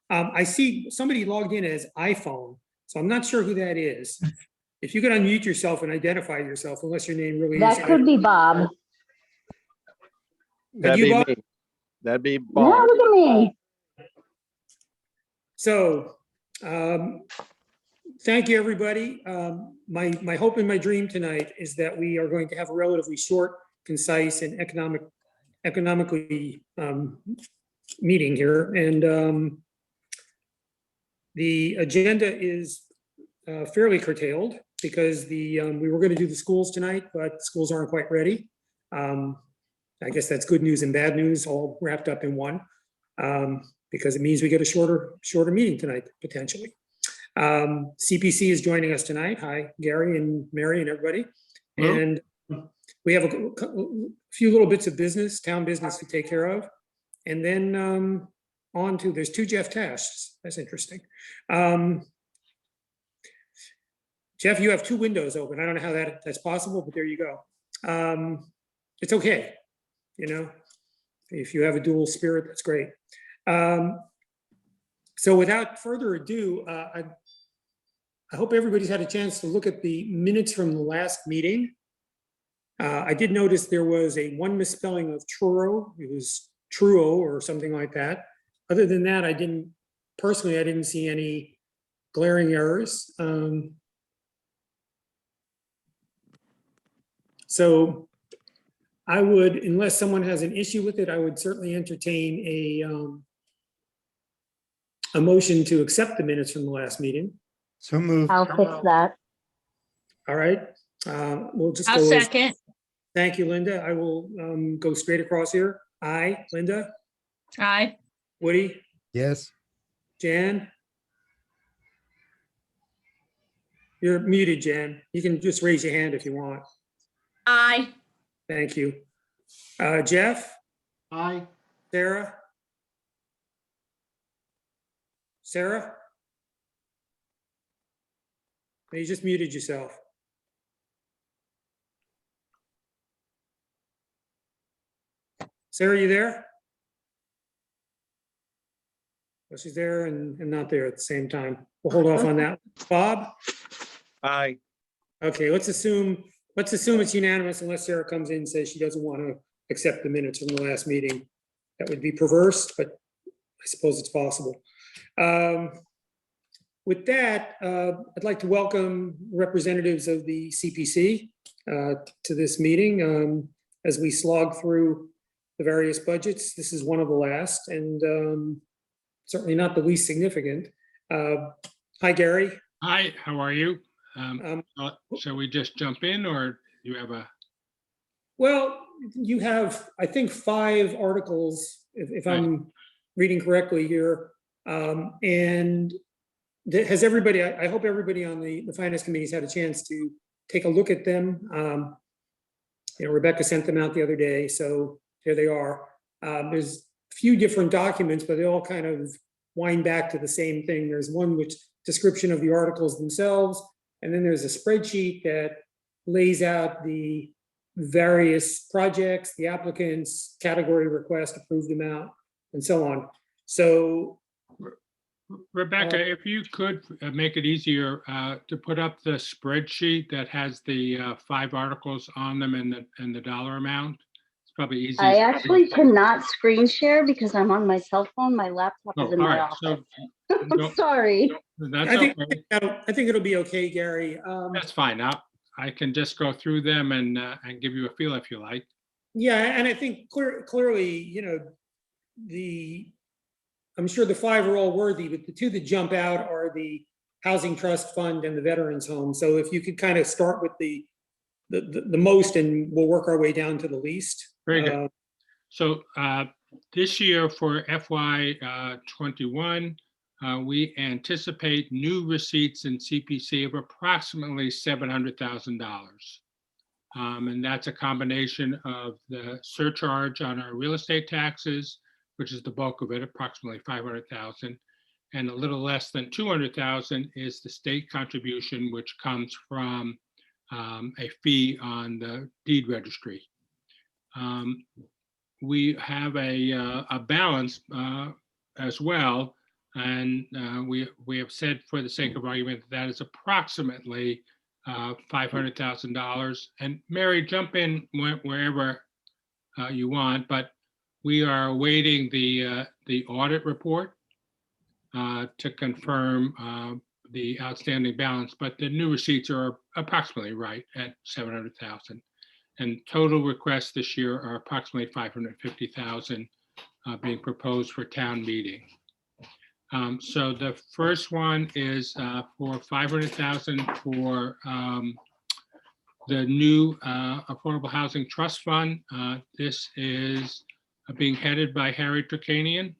I see somebody logged in as iPhone, so I'm not sure who that is. If you could unmute yourself and identify yourself, unless your name really is. That could be Bob. That'd you, Bob? me. That'd be No, Bob. look at me. So, thank you, everybody. My hope and my dream tonight is that we are going to have a relatively short, concise, and economically meeting here. And the agenda is fairly curtailed because we were going to do the schools tonight, but schools aren't quite ready. I guess that's good news and bad news all wrapped up in one, because it means we get a shorter meeting tonight, potentially. CPC is joining us tonight. Hi, Gary and Mary and everybody. Hello. And we have a few little bits of business, town business to take care of. And then on to, there's two Jeff Tasks. That's interesting. Jeff, you have two windows open. I don't know how that's possible, but there you go. It's okay. You know, if you have a dual spirit, that's great. So without further ado, I hope everybody's had a chance to look at the minutes from the last meeting. I did notice there was one misspelling of Truro. It was Truo or something like that. Other than that, I didn't see any glaring errors. So I would, unless someone has an issue with it, I would certainly entertain a motion to accept the minutes from the last meeting. So moved. I'll fix that. All right. We'll just I'll go. second. Thank you, Linda. I will go straight across here. Aye, Linda, Aye. Woody, Yes. Jan. You're muted, Jan. You can just raise your hand if you want. Aye. Thank you. Jeff, Aye. Sarah? Sarah? You just muted yourself. Sarah, you there? Well, she's there and not there at the same time. We'll hold off on that. Bob? Aye. Okay, let's assume it's unanimous unless Sarah comes in and says she doesn't want to accept the minutes from the last meeting. That would be perverse, but I suppose it's possible. With that, I'd like to welcome representatives of the CPC to this meeting. As we slog through the various budgets, this is one of the last and certainly not the least significant. Hi, Gary. Hi, how are you? Shall we just jump in, or you have a? Well, you have, I think, 5 articles, if Right. I'm reading correctly here. And has everybody, I hope everybody on the finance committee has had a chance to take a look at them. You know, Rebecca sent them out the other day, so here they are. There's a few different documents, but they all kind of wind back to the same thing. There's one which description of the articles themselves, and then there's a spreadsheet that lays out the various projects, the applicants, category request, approved amount, and so on. So Rebecca, if you could make it easier to put up the spreadsheet that has the 5 articles on them and the dollar amount. It's probably easy. I actually cannot screen share because I'm on my cell phone. My laptop is in all my right. office. So I'm sorry. that's I think, okay. I think it'll be okay, Gary. That's fine. I can just go through them and give you a feel if you like. Yeah, and I think clearly, you know, I'm sure the 5 are all worthy, but the 2 that jump out are the Housing Trust Fund and the Veterans Home. So if you could kind of start with the most, and we'll work our way down to the least. Very good. So this year for FY 21, we anticipate new receipts in CPC of approximately $700,000. And that's a combination of the surcharge on our real estate taxes, which is the bulk of it, approximately 500,000, and a little less than 200,000 is the state contribution, which comes from a fee on the deed registry. We have a balance as well And we have said, for the sake of argument, that is approximately $500,000. And Mary, jump in wherever you want, but we are awaiting the audit report to confirm the outstanding balance, but the new receipts are approximately right at 700,000. And total requests this year are approximately 550,000 being proposed for town meeting. So the first one is for 500,000 for the new Affordable Housing Trust Fund. This is being headed by Harry Turkanian.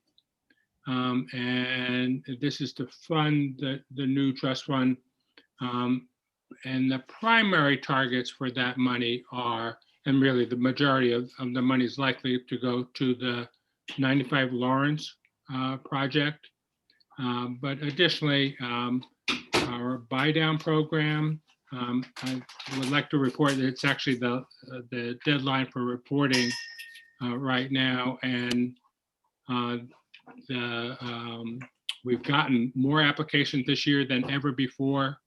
And this is to fund the new trust fund. And the primary targets for that money are, and really the majority of the money is likely to go to the 95 Lawrence project. But additionally, our buy down program, I would like to report that it's actually the deadline for reporting right now. And we've gotten more applications this year than ever before.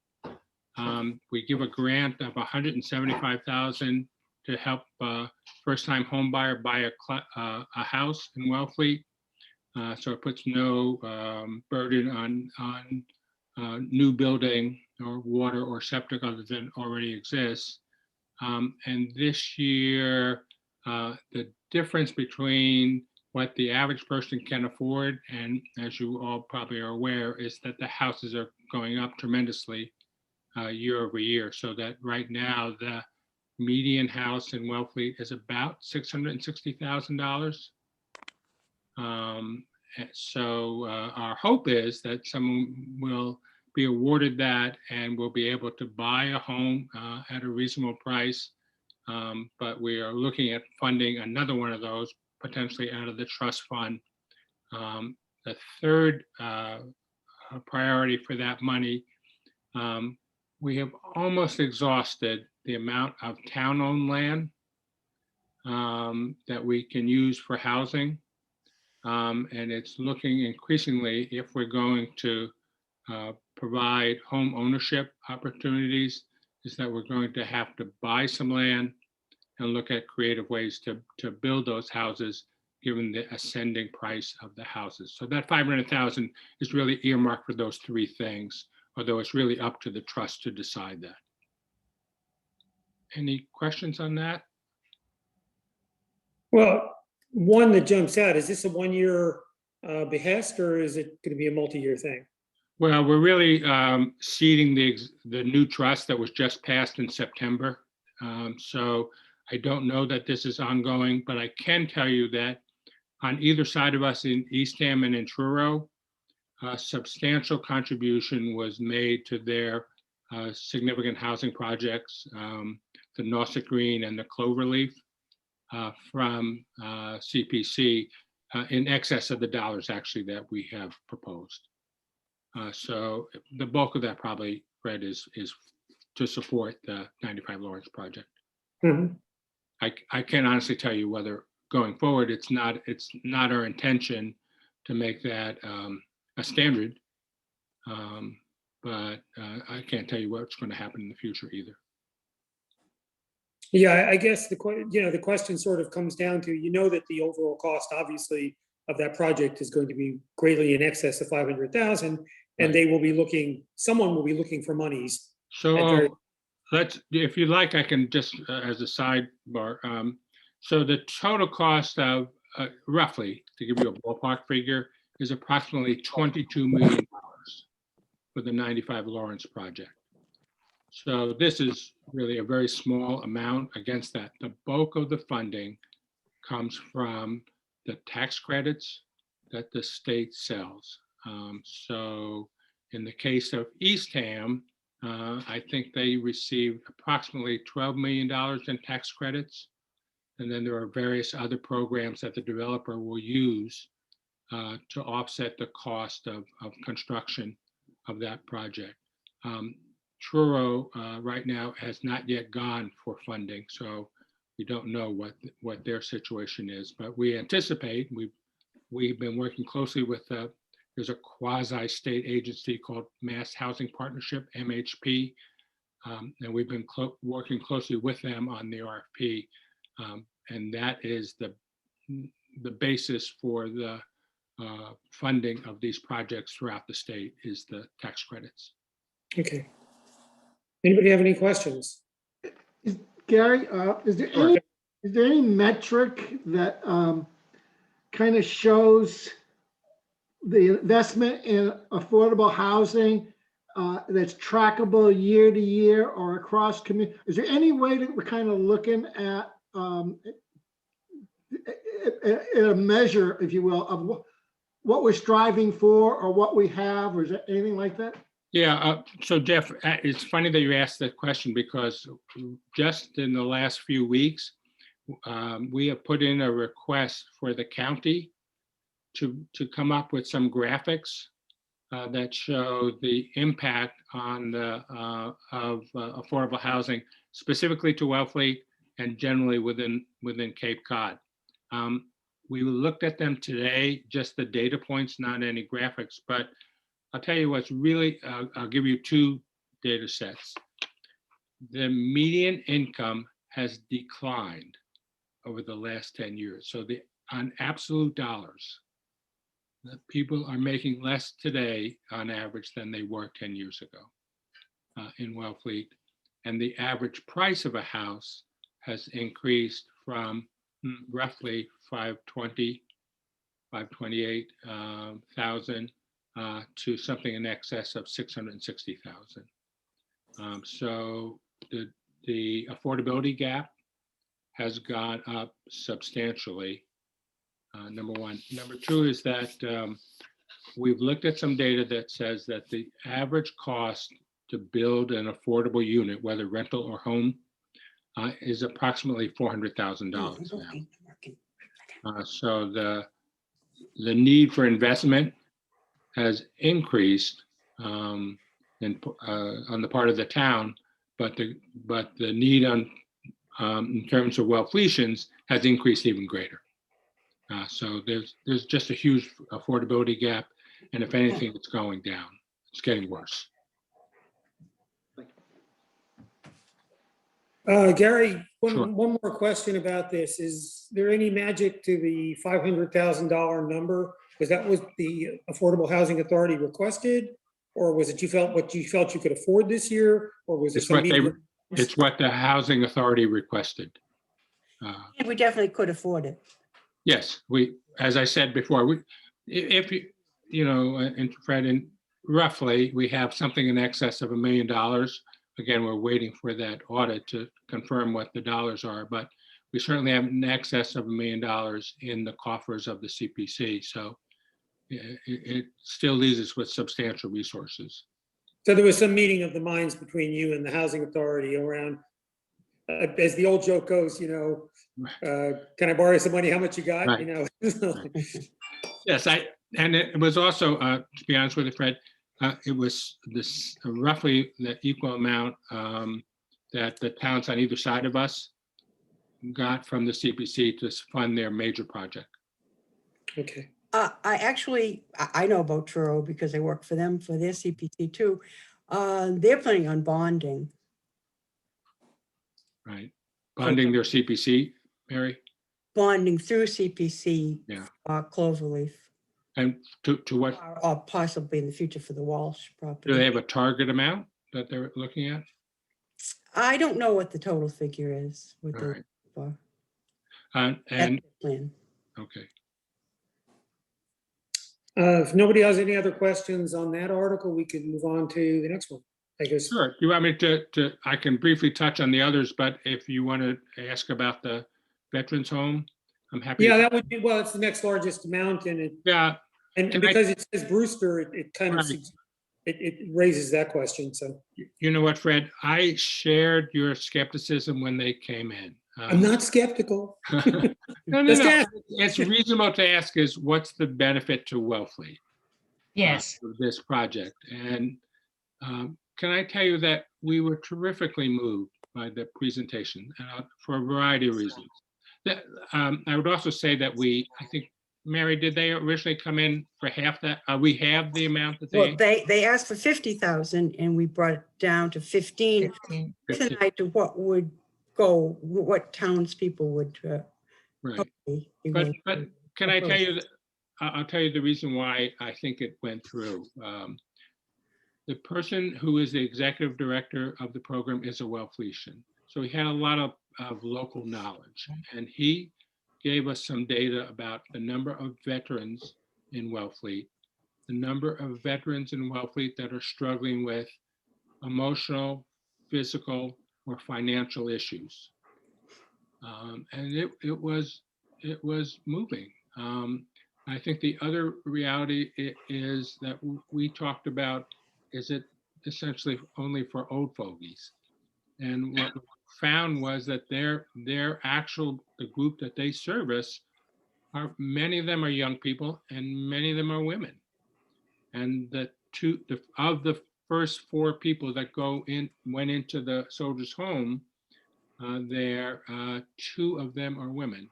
We give a grant of $175,000 to help first-time home buyer buy a house in Wellfleet. So it puts no burden on new building or water or septic other than already exists. And this year, the difference between what the average person can afford, and as you all probably are aware, is that the houses are going up tremendously year over year. So that right now, the median house in Wellfleet is about $660,000. So our hope is that someone will be awarded that and will be able to buy a home at a reasonable price. But we are looking at funding another one of those, potentially out of the trust fund. The third priority for that money, we have almost exhausted the amount of town-owned land that we can use for housing. And it's looking increasingly, if we're going to provide home ownership opportunities, is that we're going to have to buy some land and look at creative ways to build those houses, given the ascending price of the houses. So that 500,000 is really earmarked for those three things, although it's really up to the trust to decide that. Any questions on that? Well, one that jumps out, is this a one-year behest, or is it going to be a multi-year thing? Well, we're really seeding the new trust that was just passed in September. So I don't know that this is ongoing, but I can tell you that on either side of us in Eastham and in Truro, a substantial contribution was made to their significant housing projects, the Nauset Green and the Cloverleaf, from CPC in excess of the dollars actually that we have proposed. So the bulk of that probably, Fred, is to support the 95 Lawrence project. Mhm. I can't honestly tell you whether going forward, it's not our intention to make that a standard, but I can't tell you what's going to happen in the future either. Yeah, I guess the question sort of comes down to, that the overall cost, obviously, of that project is going to be greatly in excess of 500,000, and Right. someone will be looking for monies. So if you like, I can just, as a sidebar, so the total cost of, roughly, to give you a ballpark figure, is approximately $22 million for the 95 Lawrence project. So this is really a very small amount against that. The bulk of the funding comes from the tax credits that the state sells. So in the case of Eastham, I think they received approximately $12 million in tax credits. And then there are various other programs that the developer will use to offset the cost of construction of that project. Truro right now has not yet gone for funding, so we don't know what their situation is, but we anticipate, we've been working closely with the There's a quasi-state agency called Mass Housing Partnership, MHP. And we've been working closely with them on the RFP. And that is the basis for the funding of these projects throughout the state is the tax credits. Okay. Anybody have any questions? Gary, is there Sure. any metric that kind of shows the investment in affordable housing that's trackable year to year or across community? Is there any way that we're kind of looking at a measure, if you will, of what we're striving for or what we have, or is there anything like that? Yeah, so Jeff, it's funny that you asked that question because just in the last few weeks, we have put in a request for the county to come up with some graphics that show the impact on the of affordable housing, specifically to Wellfleet and generally within Cape Cod. We looked at them today, just the data points, not any graphics, but I'll tell you what's really, I'll give you two data sets. The median income has declined over the last 10 years. So on absolute dollars, the people are making less today on average than they were 10 years ago in Wellfleet. And the average price of a house has increased from roughly 528,000 to something in excess of 660,000. So the affordability gap has gone up substantially. Number one. Number two is that we've looked at some data that says that the average cost to build an affordable unit, whether rental or home, is approximately $400,000 now. So the need for investment has increased on the part of the town, but the need in terms of Wellfletians has increased even greater. So there's just a huge affordability gap, and if anything, it's going down. It's getting worse. Gary, Sure. one more question about this. Is there any magic to the $500,000 number? Because that was the Affordable Housing Authority requested, or was it what you felt you could afford this year, or was it It's what some? it's what the Housing Authority requested. We definitely could afford it. Yes, as I said before, if you know, and Fred, and roughly we have something in excess of $1 million. Again, we're waiting for that audit to confirm what the dollars are, but we certainly have in excess of $1 million in the coffers of the CPC. So it still leaves us with substantial resources. So there was some meeting of the minds between you and the Housing Authority around, as the old joke goes, you know, can I borrow some money? How much you got? Right. You know. Yes, and it was also, to be honest with you, Fred, it was this roughly the equal amount that the towns on either side of us got from the CPC to fund their major project. Okay. I know about Truro because I work for them for their CPC too. They're planning on bonding. Right. Bonding their CPC, Mary? Bonding through CPC. Yeah. Cloverleaf. And to what, Or possibly in the future for the Walsh do they property. have a target amount that they're looking at? I don't know what the total figure is with All the right. for And, that plan. okay. If nobody has any other questions on that article, we can move on to the next one, I guess. Sure. Do you want me to, I can briefly touch on the others, but if you want to ask about the Veterans Home, I'm happy. Yeah, that would be, well, it's the next largest amount, and Yeah, and Can I- because it says Brewster, it kind of, Right. it raises that question, so. you know what, Fred? I shared your skepticism when they came in. I'm not skeptical. No, Just no. ask. It's reasonable to ask is what's the benefit to Wellfleet? Yes. Of this project. And can I tell you that we were terrifically moved by the presentation for a variety of reasons. I would also say that I think Mary, did they originally come in for half that? We have the amount that Well, they? they asked for 50,000 and we brought it down to 15 with an 15, eye to what would go, what townspeople would Right. hopefully be But, willing but to can I tell approve. you, I'll tell you the reason why I think it went through. The person who is the executive director of the program is a Wellfletian. So he had a lot of local knowledge, and he gave us some data about the number of veterans in Wellfleet, the number of veterans in Wellfleet that are struggling with emotional, physical, or financial issues. And it was moving. I think the other reality is that we talked about, is it essentially only for old fogies? And what we found was that the group that they service many of them are young people and many of them are women. And of the first 4 people that went into the soldier's home, 2 of them are women.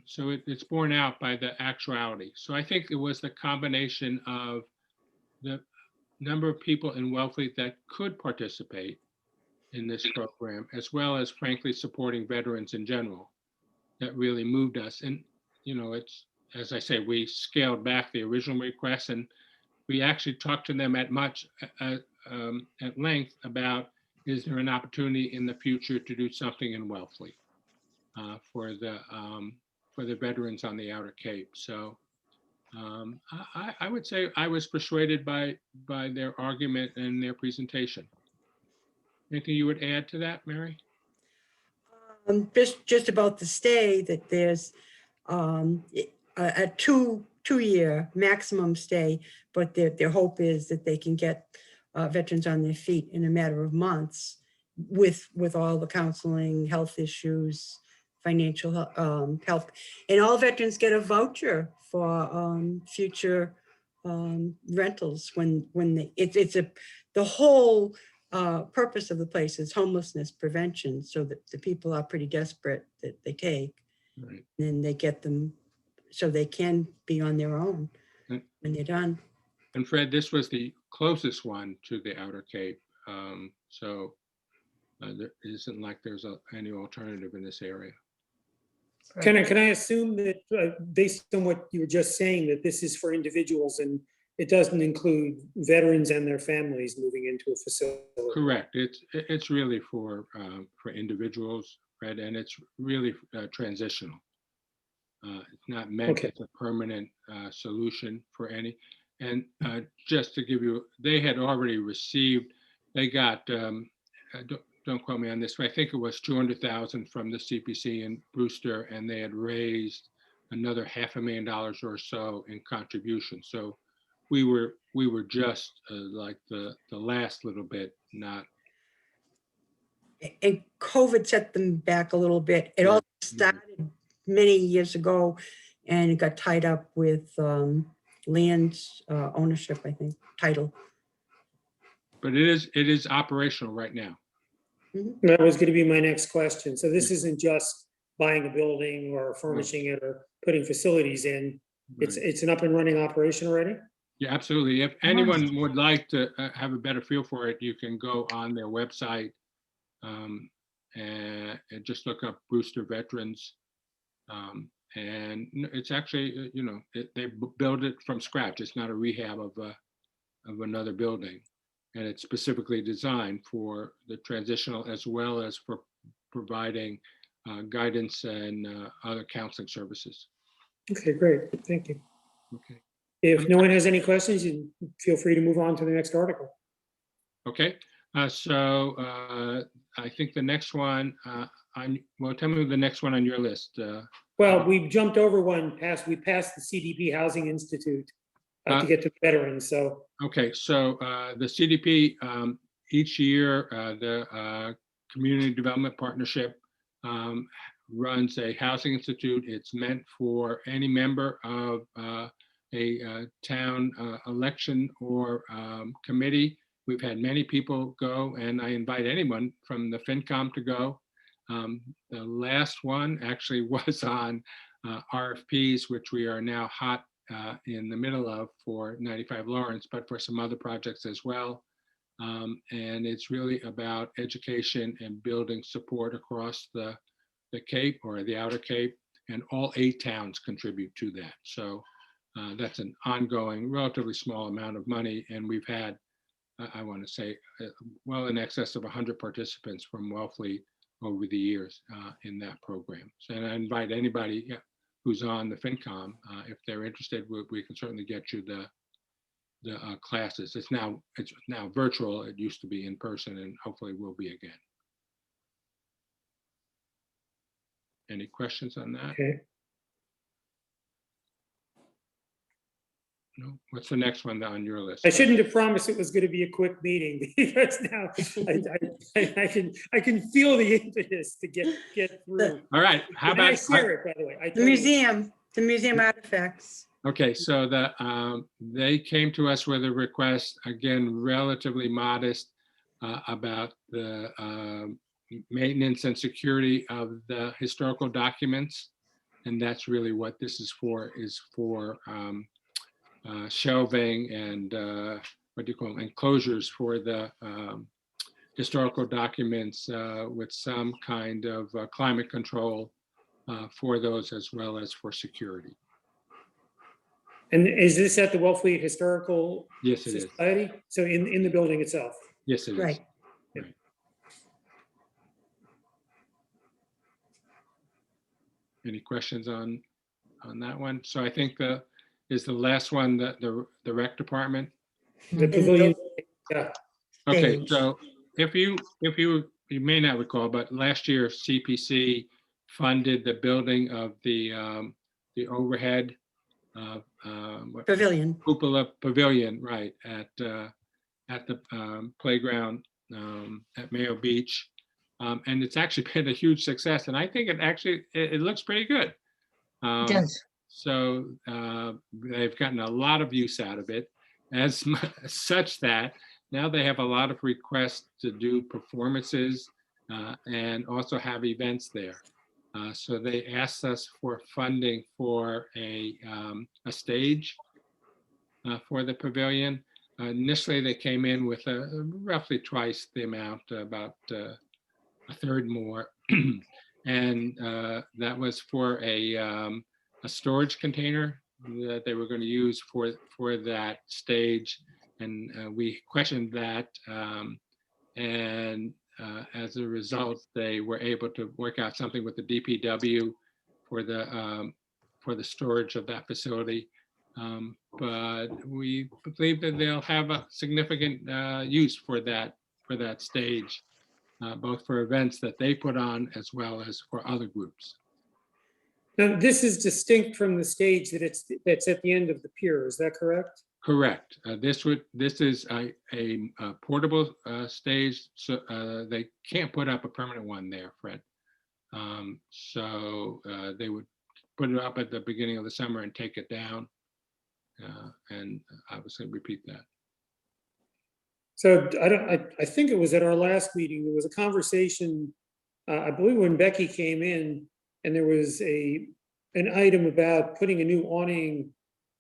So it's borne out by the actuality. So I think it was the combination of the number of people in Wellfleet that could participate in this program, as well as frankly supporting veterans in general, that really moved us. And, it's, as I say, we scaled back the original request, and we actually talked to them at length about, is there an opportunity in the future to do something in Wellfleet for the veterans on the Outer Cape? So I would say I was persuaded by their argument and their presentation. Anything you would add to that, Mary? Just about the stay, that there's a 2-year maximum stay, but their hope is that they can get veterans on their feet in a matter of months with all the counseling, health issues, financial help. And all veterans get a voucher for future rentals when the whole purpose of the place is homelessness prevention, so that the people are pretty desperate that they take, Right. and they get them so they can be on their own Mm. when they're done. And Fred, this was the closest one to the Outer Cape. So there isn't like there's any alternative in this area. Can I assume that based on what you were just saying, that this is for individuals and it doesn't include veterans and their families moving into a facility? Correct. It's really for individuals, Fred, and it's really transitional. It's not meant Okay. as a permanent solution for any. And just to give you, they had already received, they got, don't quote me on this, but I think it was 200,000 from the CPC in Brewster, and they had raised another $500,000 or so in contribution. So we were just like the last little bit, not. And COVID set them back a little bit. It all started many years ago, and it got tied up with land ownership, I think, title. But it is operational right now. That was going to be my next question. So this isn't just buying a building or furnishing it or putting facilities in. Right. It's an up and running operation already? Yeah, absolutely. If anyone would like to have a better feel for it, you can go on their website and just look up Brewster Veterans. And it's actually, they build it from scratch. It's not a rehab of another building. And it's specifically designed for the transitional, as well as for providing guidance and other counseling services. Okay, great. Thank you. Okay. If no one has any questions, you feel free to move on to the next article. Okay. So I think the next one, tell me the next one on your list. Well, we jumped over one we passed the CDP Housing Institute to get to veterans, so. Okay, so the CDP, each year, the Community Development Partnership runs a housing institute. It's meant for any member of a town election or committee. We've had many people go, and I invite anyone from the FinCom to go. The last one actually was on RFPs, which we are now hot in the middle of for 95 Lawrence, but for some other projects as well. And it's really about education and building support across the Cape or the Outer Cape, and all 8 towns contribute to that. So that's an ongoing, relatively small amount of money, and we've had, I want to say, well in excess of 100 participants from Wellfleet over the years in that program. So, and I invite anybody who's on the FinCom, if they're interested, we can certainly get you the classes. It's now virtual. It used to be in person, and hopefully will be again. Any questions on that? Okay. No. What's the next one on your list? I shouldn't have promised it was going to be a quick meeting because now I can feel the impetus to get through. All right. How And I about? share it, by the way. I The totally- museum artifacts. Okay, so they came to us with a request, again, relatively modest, about the maintenance and security of the historical documents. And that's really what this is for shelving and what do you call them, enclosures for the historical documents with some kind of climate control for those, as well as for security. And is this at the Wellfleet Historical Yes, it is. Society? So in the building itself? Yes, it is. Right. Right. Any questions on that one? So I think the last one, the rec department. The pavilion, yeah. Okay, Stage. so if you may not recall, but last year CPC funded the building of the overhead Pavilion. cupola pavilion, right, at the playground at Mayo Beach. And it's actually been a huge success, and I think it looks pretty good. So they've gotten a lot of use out of it, such that now they have a lot of requests to do performances and also have events there. So they asked us for funding for a stage for the pavilion. Initially, they came in with roughly twice the amount, about a third more. And that was for a storage container that they were going to use for that stage. And we questioned that. And as a result, they were able to work out something with the DPW for the storage of that facility. But we believe that they'll have a significant use for that stage, both for events that they put on as well as for other groups. Now, this is distinct from the stage that's at the end of the pier, is that correct? Correct. This is a portable stage, so they can't put up a permanent one there, Fred. So they would put it up at the beginning of the summer and take it down. And I was going to repeat that. So I think it was at our last meeting, there was a conversation, I believe when Becky came in, and there was an item about putting a new awning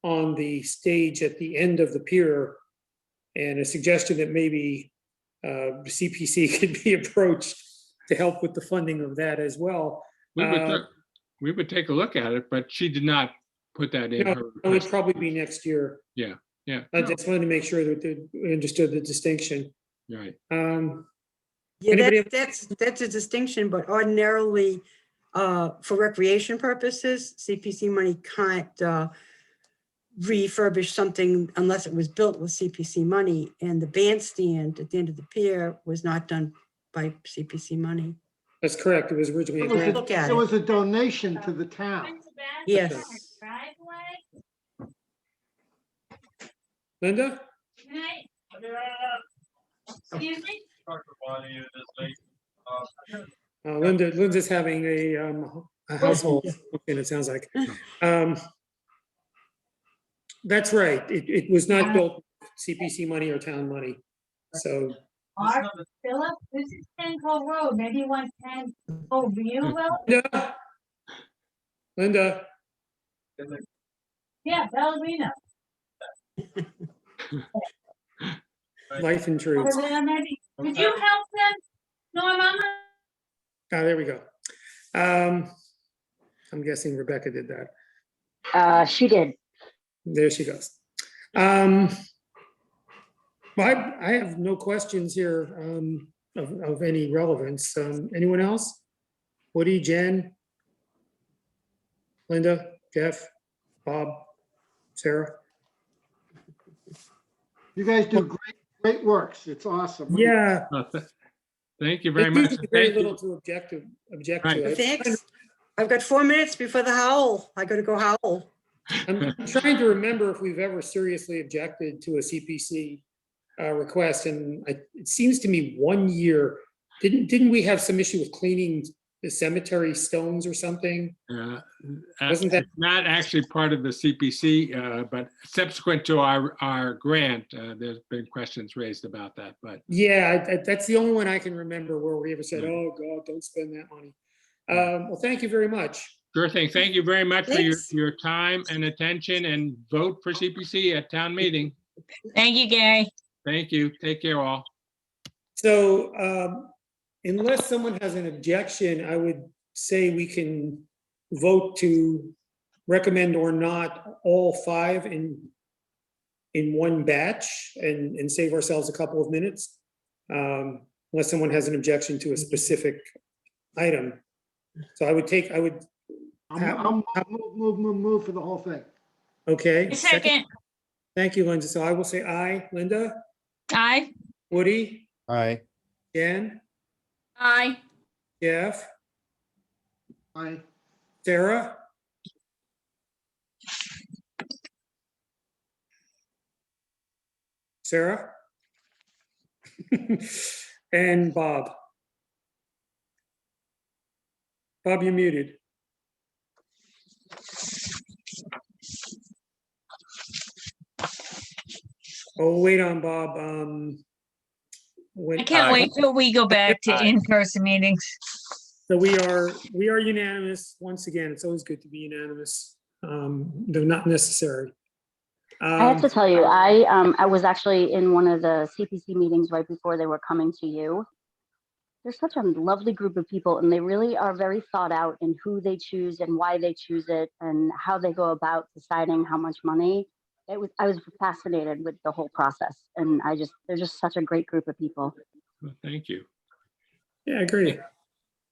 on the stage at the end of the pier, and a suggestion that maybe the CPC could be approached to help with the funding of that as well. We would take a look at it, but she did not put that in No, her it would request. probably be next year. Yeah. I just wanted to make sure that we understood the distinction. Right. Yeah, Anybody that's a distinction, but ordinarily, for recreation purposes, CPC money can't refurbish something unless it was built with CPC money, and the bandstand at the end of the pier was not done by CPC money. That's correct. It was originally. It was granted. Look at It it. was a donation to the town. Yes. Linda? Excuse me? Linda's having a household, and it sounds like. That's right. It was not built with CPC money or town money. So, Mark, Philip, this is Central Road, maybe 110 Old View Road. Linda? Linda, Yeah, ballerina. Life intrudes. Over there, maybe. Could you help them, Norma? There we go. I'm guessing Rebecca did that. She did. There she goes. Well, I have no questions here of any relevance. Anyone else? Woody, Jen, Linda, Jeff, Bob, Sarah? You guys do great works. It's awesome. Yeah. Thank you very There's much. usually very Thank you. little to object Right. to. Thanks. I've got 4 minutes before the howl. I gotta go howl. I'm trying to remember if we've ever seriously objected to a CPC request, and it seems to me 1 year, didn't we have some issue with cleaning the cemetery stones or something? Wasn't that- Not actually part of the CPC, but subsequent to our grant, there's been questions raised about that, but Yeah, that's the only one I can remember where we ever said, oh, God, don't spend that money. Well, thank you very much. sure thing. Thank you very much for Thanks. your time and attention, and vote for CPC at town meeting. Thank you, Gary. Thank you. Take care all. So unless someone has an objection, I would say we can vote to recommend or not all 5 in one batch and save ourselves a couple of minutes. Unless someone has an objection to a specific item. So I would, I'll move for the whole thing. okay. Second, Thank you, Linda. So I will say aye. Linda, aye. Woody, Aye. Jen, Aye. Jeff, Aye. Sarah? Sarah? And Bob. Bob, you're muted. Oh, wait on Bob. I can't wait till we go back to Aye. in-person meetings. So we are unanimous. Once again, it's always good to be unanimous. They're not necessary. I have to tell you, I was actually in one of the CPC meetings right before they were coming to you. They're such a lovely group of people, and they really are very thought out in who they choose and why they choose it and how they go about deciding how much money. I was fascinated with the whole process, and they're just such a great group of people. Well, thank you. Yeah, I agree.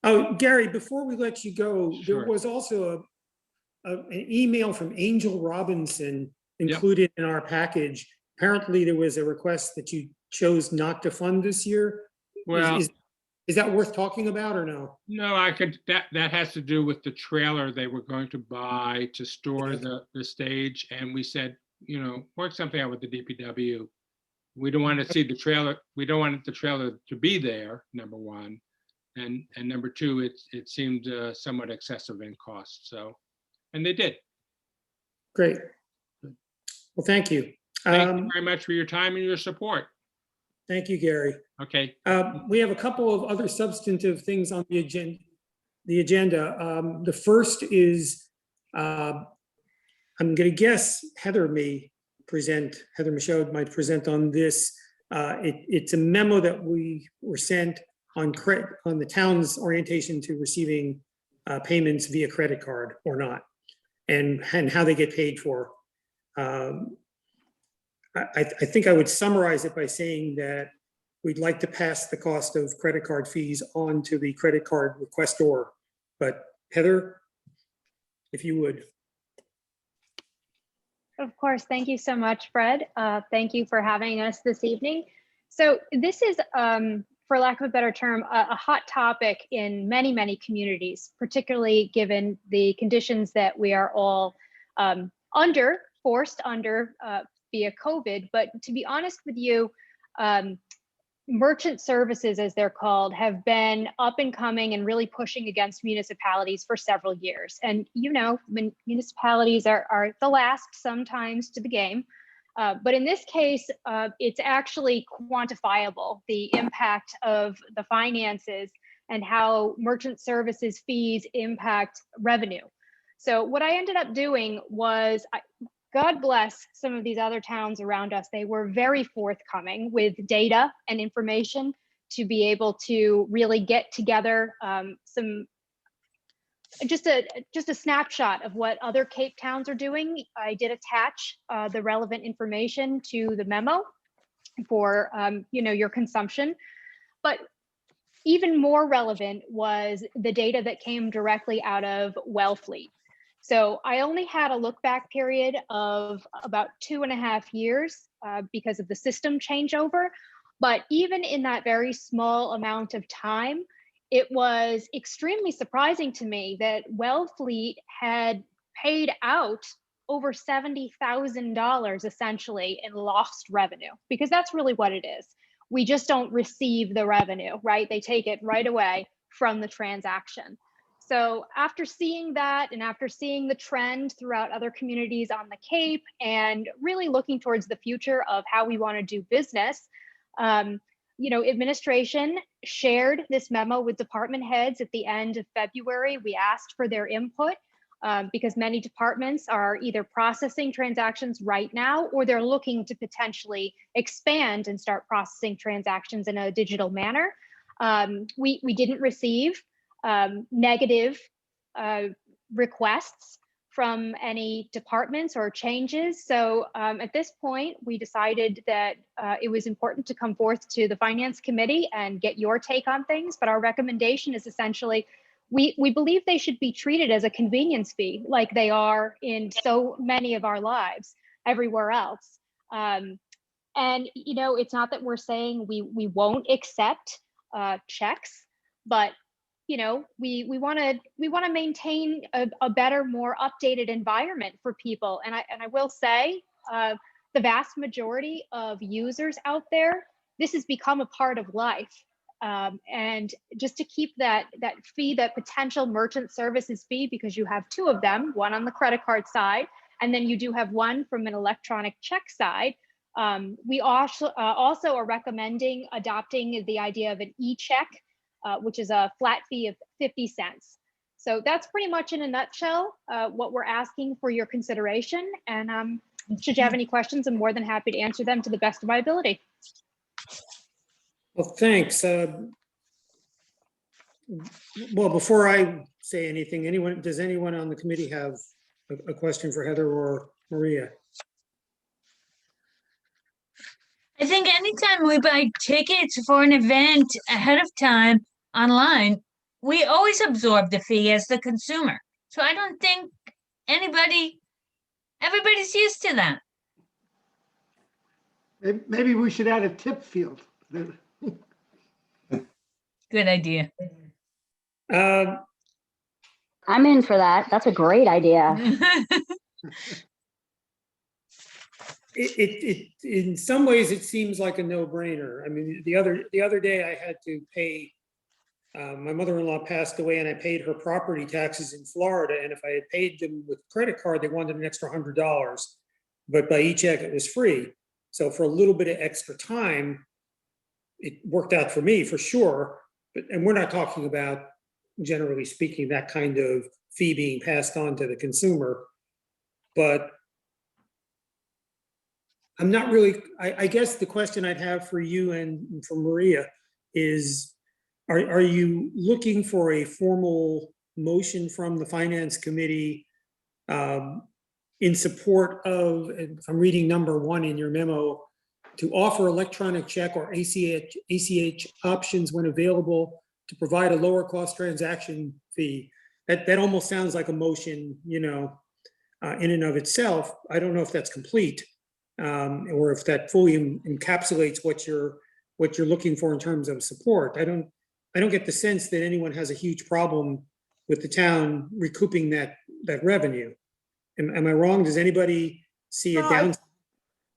Oh, Gary, before we let you go, there Sure. was also an email from Angel Robinson Yep. included in our package. Apparently, there was a request that you chose not to fund this year. Well, Is that worth talking about or no? no, that has to do with the trailer they were going to buy to store the stage. And we said, work something out with the DPW. We don't want to see the trailer. We don't want the trailer to be there, number one. And number two, it seemed somewhat excessive in cost. So, and they did. Great. Well, thank you. Thank you very much for your time and your support. Thank you, Gary. Okay. We have a couple of other substantive things on the agenda. The first is, I'm going to guess Heather Michaud might present on this. It's a memo that we were sent on the town's orientation to receiving payments via credit card or not, and how they get paid for. I think I would summarize it by saying that we'd like to pass the cost of credit card fees on to the credit card requestor. But Heather, if you would. Of course. Thank you so much, Fred. Thank you for having us this evening. So this is, for lack of a better term, a hot topic in many, many communities, particularly given the conditions that we are all forced under via COVID. But to be honest with you, merchant services, as they're called, have been up and coming and really pushing against municipalities for several years. And municipalities are the last sometimes to the game. But in this case, it's actually quantifiable, the impact of the finances and how merchant services fees impact revenue. So what I ended up doing was, God bless some of these other towns around us. They were very forthcoming with data and information to be able to really get together just a snapshot of what other Cape towns are doing. I did attach the relevant information to the memo for your consumption. But even more relevant was the data that came directly out of Wellfleet. So I only had a look back period of about 2.5 years because of the system changeover. But even in that very small amount of time, it was extremely surprising to me that Wellfleet had paid out over $70,000 essentially in lost revenue, because that's really what it is. We just don't receive the revenue, right? They take it right away from the transaction. So after seeing that, and after seeing the trend throughout other communities on the Cape, and really looking towards the future of how we want to do business, administration shared this memo with department heads at the end of February. We asked for their input because many departments are either processing transactions right now, or they're looking to potentially expand and start processing transactions in a digital manner. We didn't receive negative requests from any departments or changes. So at this point, we decided that it was important to come forth to the Finance Committee and get your take on things. But our recommendation is essentially, we believe they should be treated as a convenience fee, like they are in so many of our lives everywhere else. And it's not that we're saying we won't accept checks, but we want to maintain a better, more updated environment for people. And I will say, the vast majority of users out there, this has become a part of life. And just to keep that fee, that potential merchant services fee, because you have two of them, one on the credit card side, and then you do have one from an electronic check side. We also are recommending adopting the idea of an e-check, which is a flat fee of 50 cents. So that's pretty much in a nutshell what we're asking for your consideration. And should you have any questions, I'm more than happy to answer them to the best of my ability. Well, thanks. Well, before I say anything, does anyone on the committee have a question for Heather or Maria? I think anytime we buy tickets for an event ahead of time online, we always absorb the fee as the consumer. So I don't think everybody's used to that. Maybe we should add a tip field. Good idea. I'm in for that. That's a great idea. It in some ways it seems like a no-brainer. I mean, the other day I had to pay. My mother-in-law passed away, and I paid her property taxes in Florida. And if I had paid them with a credit card, they wanted an extra $100. But by e-check, it was free. So for a little bit of extra time, it worked out for me for sure. And we're not talking about, generally speaking, that kind of fee being passed on to the consumer. But I'm not really, I guess the question I'd have for you and for Maria is, are you looking for a formal motion from the Finance Committee in support of, if I'm reading number 1 in your memo, to offer electronic check or ACH options when available to provide a lower cost transaction fee? That almost sounds like a motion, in and of itself. I don't know if that's complete or if that fully encapsulates what you're looking for in terms of support. I don't get the sense that anyone has a huge problem with the town recouping that revenue. Am I wrong? Does anybody see a downside?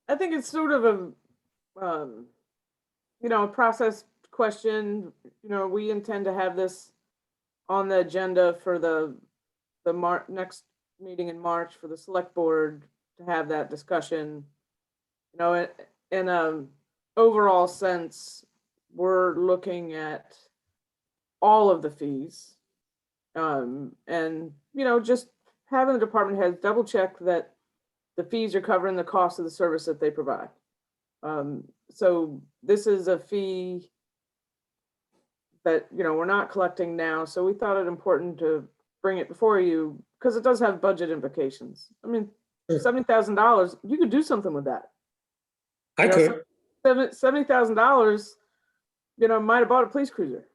I think it's sort of a process question. We intend to have this on the agenda for the next meeting in March for the select board to have that discussion. In an overall sense, we're looking at all of the fees, and just having the department heads double check that the fees are covering the cost of the service that they provide. So this is a fee that, you know, we're not collecting now, so we thought it important to bring it before you, because it does have budget implications. I mean, Sure. $70,000, you could do something with that. I You know, could. $70,000, you know, might have bought a police cruiser.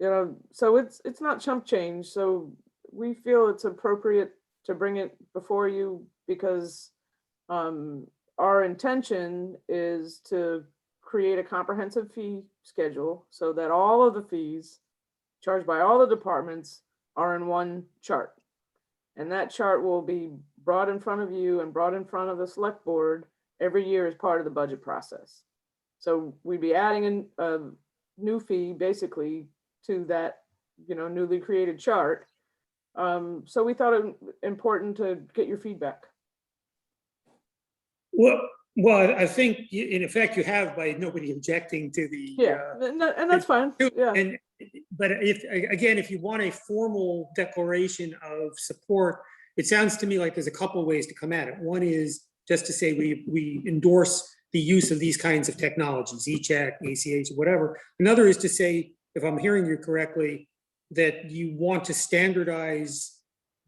You know, so it's not chump change. So we feel it's appropriate to bring it before you because our intention is to create a comprehensive fee schedule so that all of the fees charged by all the departments are in one chart. And that chart will be brought in front of you and brought in front of the select board every year as part of the budget process. So we'd be adding in a new fee basically to that, you know, newly created chart. So we thought it important to get your feedback. Well, I think in effect you have by nobody objecting to the. Yeah, and that's fine. Yeah, And, but if you want a formal declaration of support, it sounds to me like there's a couple of ways to come at it. One is just to say we endorse the use of these kinds of technologies, e-check, ACH, whatever. Another is to say, if I'm hearing you correctly, that you want to standardize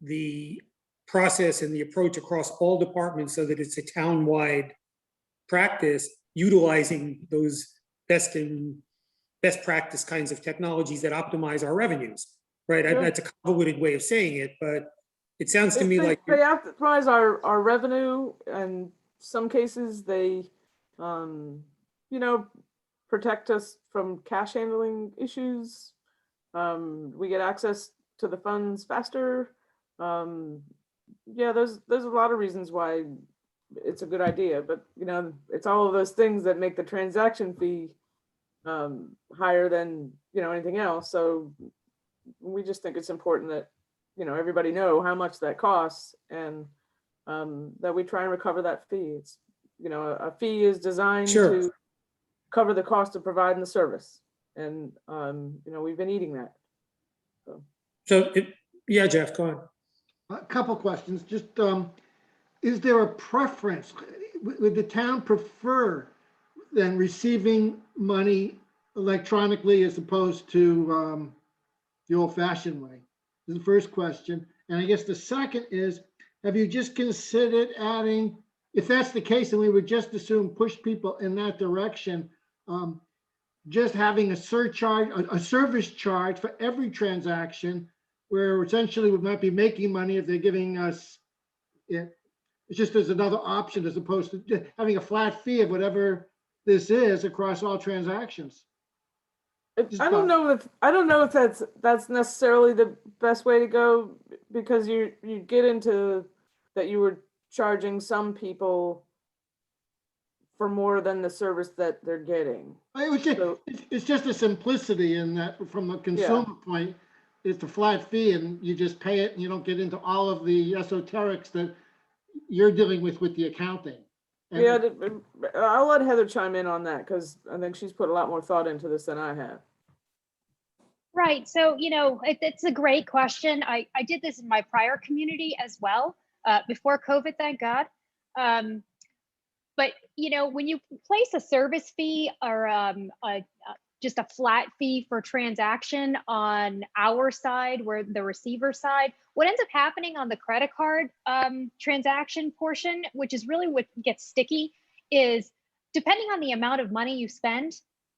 the process and the approach across all departments so that it's a town-wide practice utilizing those best practice kinds of technologies that optimize our revenues, right? Sure. That's a convoluted way of saying it, but it sounds to me like. they optimize our revenue, and some cases they, you know, protect us from cash handling issues. We get access to the funds faster. Yeah, there's a lot of reasons why it's a good idea, but you know, it's all of those things that make the transaction fee higher than, you know, anything else. So we just think it's important that, you know, everybody know how much that costs and that we try and recover that fee. It's, you know, a fee is designed Sure. to cover the cost of providing the service. And, you know, we've been eating that. Yeah, Jeff, go on. A couple questions, just, is there a preference? Would the town prefer than receiving money electronically as opposed to the old fashioned way? This is the first question. And I guess the second is, have you just considered adding, if that's the case, and we would just assume push people in that direction, just having a surcharge, a service charge for every transaction where essentially we might be making money if they're giving us, it's just as another option as opposed to just having a flat fee of whatever this is across all transactions. I don't know if that's necessarily the best way to go, because you get into that you were charging some people for more than the service that they're getting. It's just a simplicity in that from a consumer point, it's a flat fee and you just pay it and you don't get into all of the esoterics that you're dealing with the accounting. And Yeah, I'll let Heather chime in on that because I think she's put a lot more thought into this than I have. Right. So, you know, it's a great question. I did this in my prior community as well, before COVID, thank God. But, you know, when you place a service fee or just a flat fee for transaction on our side, where the receiver side, what ends up happening on the credit card transaction portion, which is really what gets sticky, is depending on the amount of money you spend,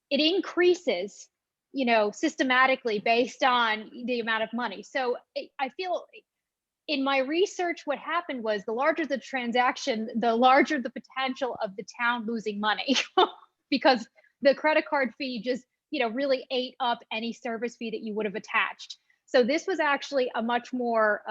it increases, you know, systematically based on the amount of money. So I feel in my research, what happened was the larger the transaction, the larger the potential of the town losing money because the credit card fee just, you know, really ate up any service fee that you would have attached. So this was actually a much more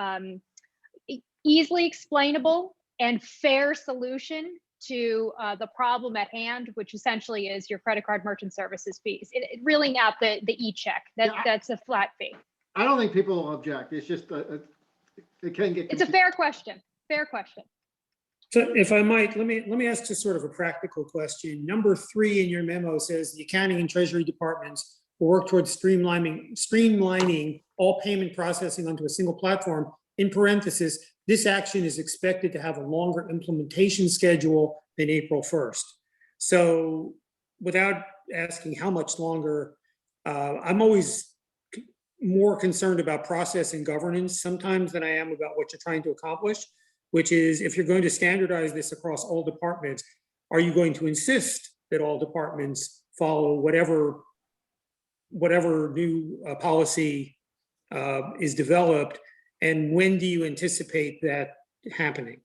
easily explainable and fair solution to the problem at hand, which essentially is your credit card merchant services fees. It really not the e-check. That's a flat fee. I don't think people will object. It's just it can get. It's a fair question. Fair question. So if I might, let me ask just sort of a practical question. Number 3 in your memo says the accounting and treasury departments will work towards streamlining all payment processing onto a single platform. in parentheses, this action is expected to have a longer implementation schedule than April 1st. So without asking how much longer, I'm always more concerned about process and governance sometimes than I am about what you're trying to accomplish, which is if you're going to standardize this across all departments, are you going to insist that all departments follow whatever new policy is developed? And when do you anticipate that happening?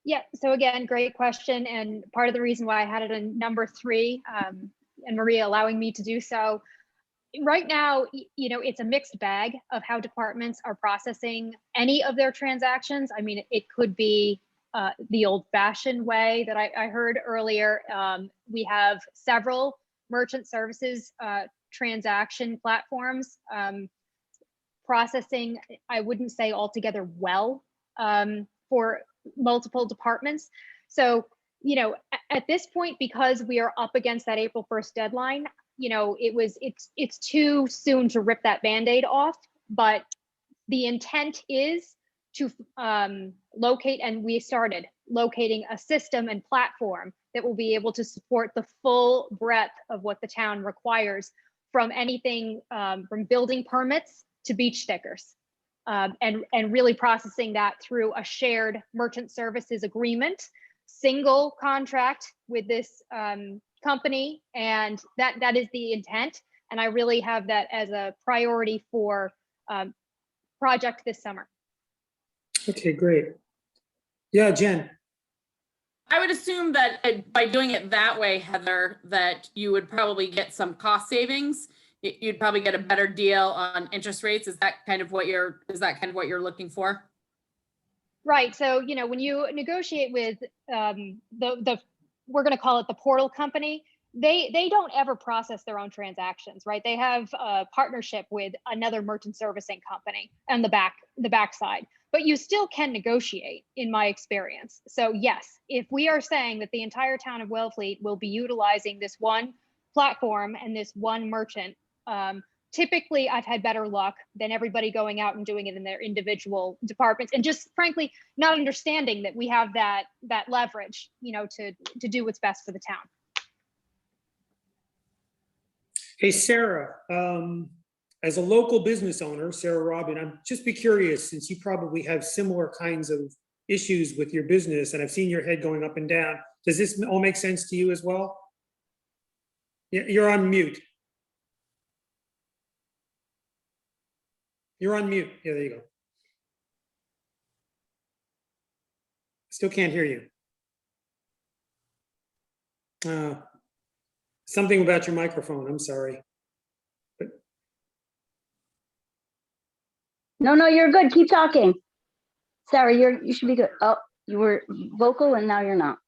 Yeah, so again, great question. And part of the reason why I had it in number 3, and Maria allowing me to do so. Right now, it's a mixed bag of how departments are processing any of their transactions. I mean, it could be the old fashioned way that I heard earlier. We have several merchant services transaction platforms processing, I wouldn't say altogether well for multiple departments. So, at this point, because we are up against that April 1st deadline, it's too soon to rip that Band-Aid off, but the intent is to locate, and we started locating a system and platform that will be able to support the full breadth of what the town requires, from anything from building permits to beach stickers, and really processing that through a shared merchant services agreement, single contract with this company, and that is the intent. And I really have that as a priority for project this summer. Okay, great. Yeah, Jen. I would assume that by doing it that way, Heather, that you would probably get some cost savings. You'd probably get a better deal on interest rates. Is that kind of what you're looking for? Right. So, when you negotiate with we're going to call it the portal company, they don't ever process their own transactions, right? They have a partnership with another merchant servicing company on the backside, but you still can negotiate, in my experience. So yes, if we are saying that the entire town of Wellfleet will be utilizing this one platform and this one merchant, typically I've had better luck than everybody going out and doing it in their individual departments, and just frankly not understanding that we have that leverage, to do what's best for the town. Hey, Sarah, as a local business owner, Sarah Robin, I'm just be curious, since you probably have similar kinds of issues with your business, and I've seen your head going up and down. Does this all make sense to you as well? You're on mute. You're on mute. Yeah, there you go. Still can't hear you. Something about your microphone, I'm sorry. But No, you're good. Keep talking. Sarah, you should be good. Oh, you were vocal and now you're not.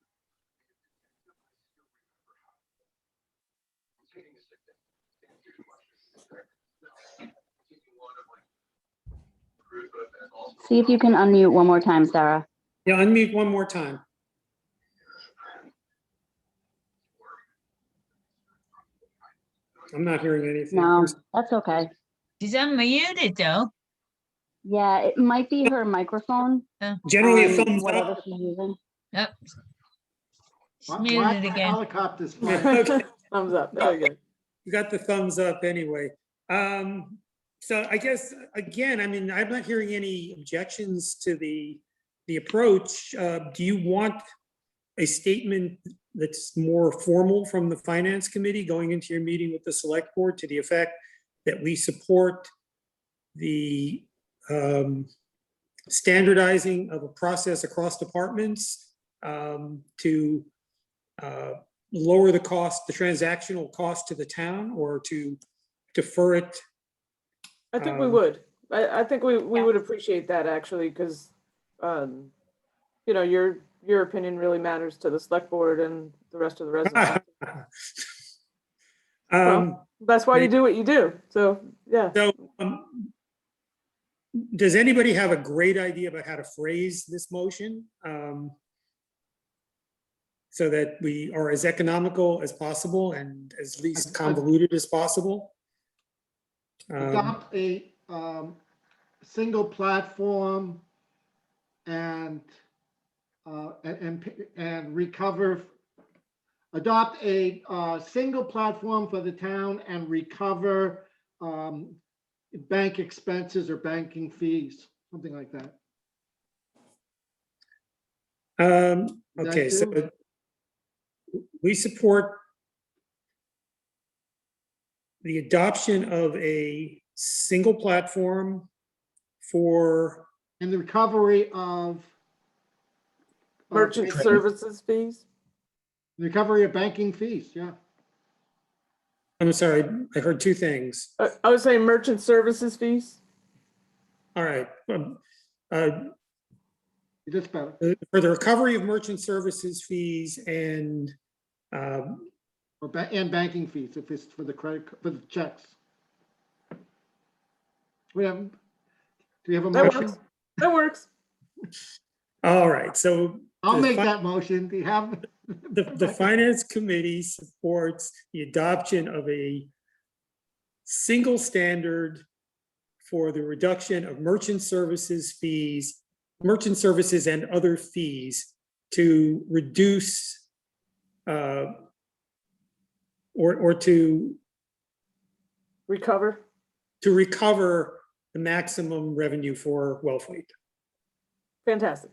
See if you can unmute one more time, Sarah. yeah, unmute one more time. I'm not hearing anything. No, that's okay. She's unmuted though. Yeah, it might be her microphone. Generally, a thumbs whatever up. she's using. Yep. She's Why muted my again. helicopter's Yeah, flying? okay. Thumbs up. There you go. You got the thumbs up anyway. So I guess, again, I mean, I'm not hearing any objections to the approach. Do you want a statement that's more formal from the finance committee going into your meeting with the select board, to the effect that we support the standardizing of a process across departments to lower the cost, the transactional cost to the town, or to defer it? I think we would. I think we would appreciate that, actually, because, your opinion really matters to the select board and the rest of the residents. That's why you do what you do. So, yeah. So, does anybody have a great idea about how to phrase this motion? So that we are as economical as possible and as least convoluted as possible? Adopt a single platform and recover, adopt a single platform for the town and recover bank expenses or banking fees, something like that. Okay, so do? we support the adoption of a single platform for, And the recovery of Merchant services fees? recovery of banking fees, yeah. I'm sorry, I heard two things. I would say merchant services fees. All right. That's better. For the recovery of merchant services fees and And banking fees, if it's for the for the checks. Do we have a That motion? works. That works. all right, so I'll the make fi- that motion. Do you have? the finance committee supports the adoption of a single standard for the reduction of merchant services and other fees to reduce or to Recover. recover the maximum revenue for Wellfleet. Fantastic.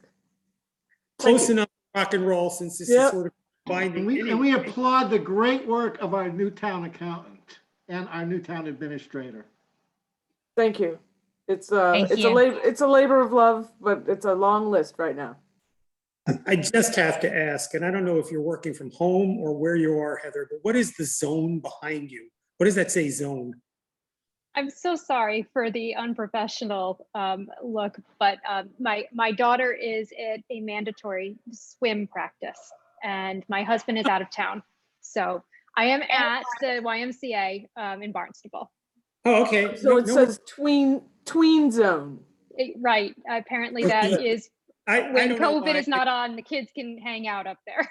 Close you. enough rock and roll since this is Yep. sort of binding. And we anyway. applaud the great work of our new town accountant and our new town administrator. Thank you. It's Thank it's you. a labor of love, but it's a long list right now. I just have to ask, and I don't know if you're working from home or where you are, Heather, but what is the zone behind you? What does that say, zone? I'm so sorry for the unprofessional look, but my daughter is at a mandatory swim practice, and my husband is out of town. So I am at the YMCA in Barnstable. Oh, okay. So it No, says tween zone. Right. Apparently that Okay. is I when don't know COVID why. is not on, the kids can hang out up there.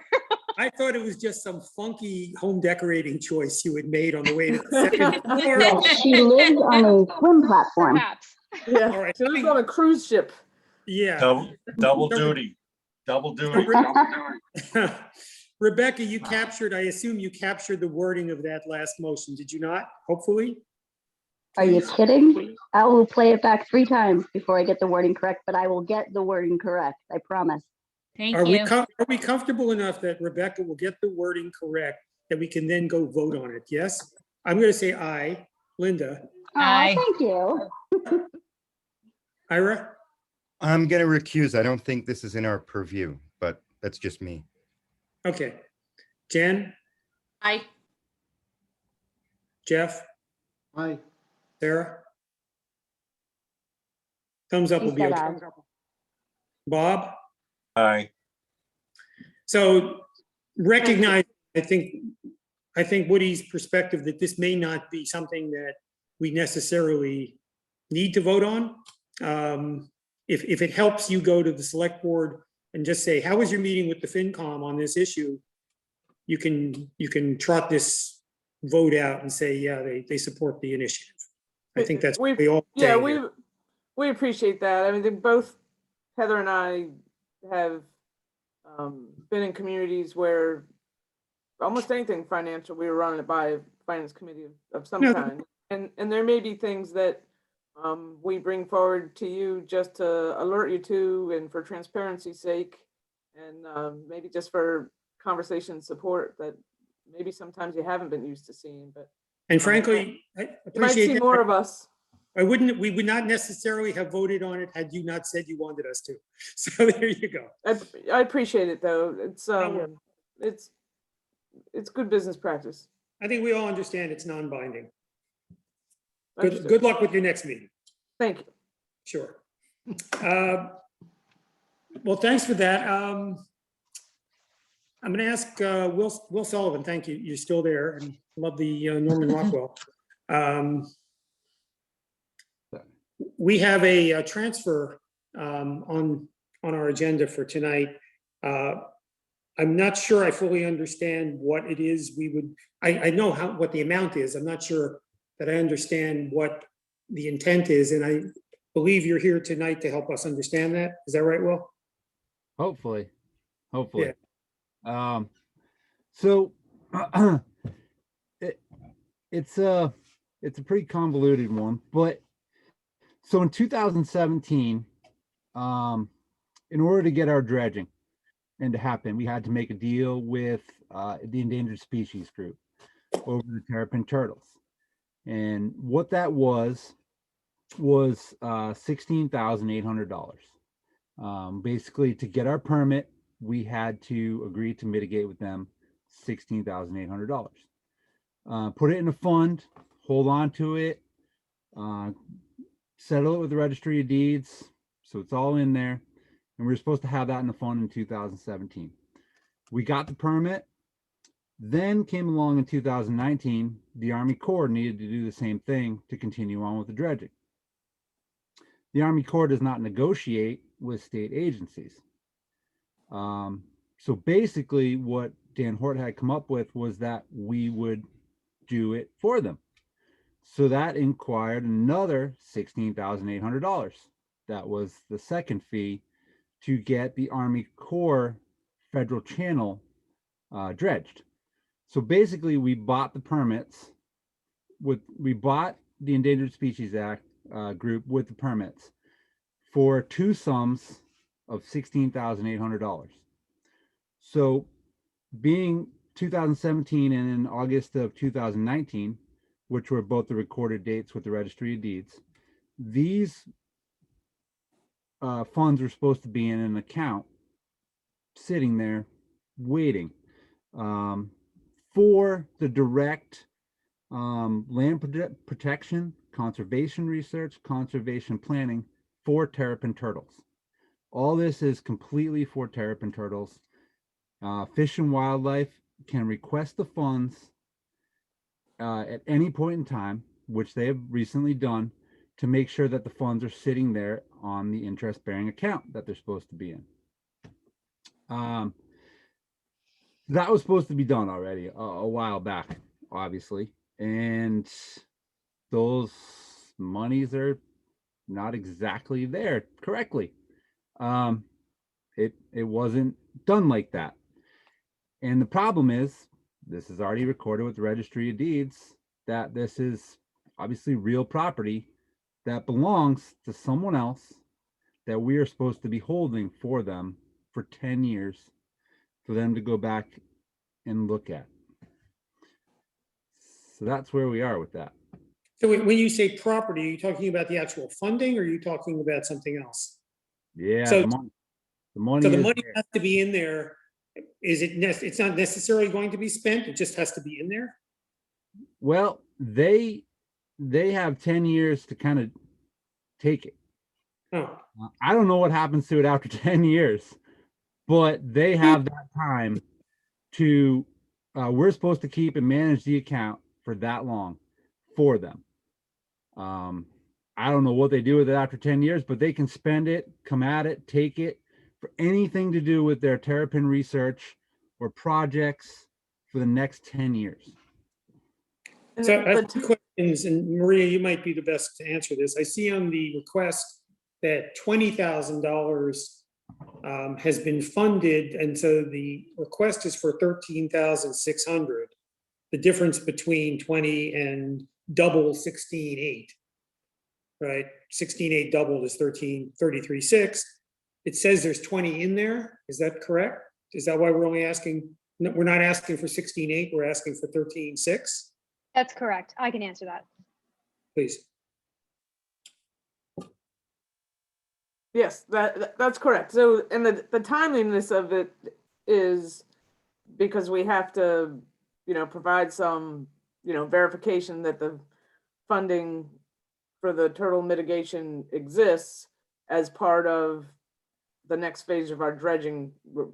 I thought it was just some funky home decorating choice you had made on the way to the second floor. Yes, she lives on a swim platform. Perhaps. Yeah. All right. She lives on a cruise ship. Yeah. Double duty. Double duty. Rebecca, I assume you captured the wording of that last motion, did you not? Hopefully? Are you kidding? I will play it back 3 times before I get the wording correct, but I will get the wording correct. I promise. Thank Are we you. are we comfortable enough that Rebecca will get the wording correct, that we can then go vote on it? Yes? I'm going to say aye. Linda? Oh, Aye. thank you. Ira? I'm going to recuse. I don't think this is in our purview, but that's just me. Okay. Jen? I, Jeff? Aye. Sarah? Thumbs up He will be said okay. aye. Bob? Aye. So recognize, I think Woody's perspective that this may not be something that we necessarily need to vote on. If it helps you go to the select board and just say, how was your meeting with the FinCom on this issue? You can trot this vote out and say, yeah, they support the initiative. I think that's what we all say Yeah, here. we appreciate that. I mean, both Heather and I have been in communities where almost anything financial, we were running it by a finance committee of some Yeah. kind. And there may be things that we bring forward to you just to alert you to and for transparency's sake, and maybe just for conversation support that maybe sometimes you haven't been used to seeing, but And frankly, I you might appreciate see that. more of us. We would not necessarily have voted on it had you not said you wanted us to. So there you go. I appreciate it though. work. It's good business practice. I think we all understand it's non-binding. Understood. Good luck with your next meeting. Thank you. Sure. Well, thanks for that. I'm going to ask Will Sullivan. Thank you. You're still there, and love the Norman Rockwell. We have a transfer on our agenda for tonight. I'm not sure I fully understand what it is we would. I know what the amount is. I'm not sure that I understand what the intent is, and believe you're here tonight to help us understand that. Is that right, Will? Hopefully. So it's a pretty convoluted one, but so in 2017, in order to get our dredging and to happen, we had to make a deal with the Endangered Species Group over the terrapin turtles. And what that was $16,800. Basically, to get our permit, we had to agree to mitigate with them $16,800. Put it in a fund, hold on to it, settle it with the Registry of Deeds, so it's all in there. And we were supposed to have that in the fund in 2017. We got the permit. Then came along in 2019, the Army Corps needed to do the same thing to continue on with the dredging. The Army Corps does not negotiate with state agencies. So basically what Dan Hort had come up with was that we would do it for them. So that inquired another $16,800. That was the second fee to get the Army Corps federal channel dredged. So basically we bought the permits we bought the Endangered Species Act group with the permits for two sums of $16,800. So being 2017 and in August of 2019, which were both the recorded dates with the Registry of Deeds, these funds were supposed to be in an account sitting there waiting for the direct land protection, conservation research, conservation planning for terrapin turtles. All this is completely for terrapin turtles. Fish and Wildlife can request the funds at any point in time, which they have recently done, to make sure that the funds are sitting there on the interest-bearing account that they're supposed to be in. That was supposed to be done already a while back, obviously, and those monies are not exactly there correctly. It wasn't done like that. And the problem is, this is already recorded with the Registry of Deeds, that this is obviously real property that belongs to someone else that we are supposed to be holding for them for 10 years for them to go back and look at. So that's where we are with that. So when you say property, are you talking about the actual funding or are you talking about something else? Yeah, So- the money So the is money there. has to be in there. It's not necessarily going to be spent, it just has to be in there? Well, they have 10 years to kind of take it. Oh, I don't know what happens to it after 10 years, but they have that time to, we're supposed to keep and manage the account for that long for them. I don't know what they do with it after 10 years, but they can spend it, come at it, take it for anything to do with their terrapin research or projects for the next 10 years. And so I the have two questions, and Maria, you might be the best to answer this. I see on the request that $20,000 has been funded, and so the request is for $13,600. The difference between 20 and double 16.8, right? 16.8 doubled is 33.6. It says there's 20 in there. Is that correct? Is that why we're only asking? No, we're not asking for 16.8. We're asking for 13.6. That's correct. I can answer that. Please. Yes, that's correct. So, and the timeliness of it is because we have to, provide some, verification that the funding for the turtle mitigation exists as part of the next phase of our dredging. We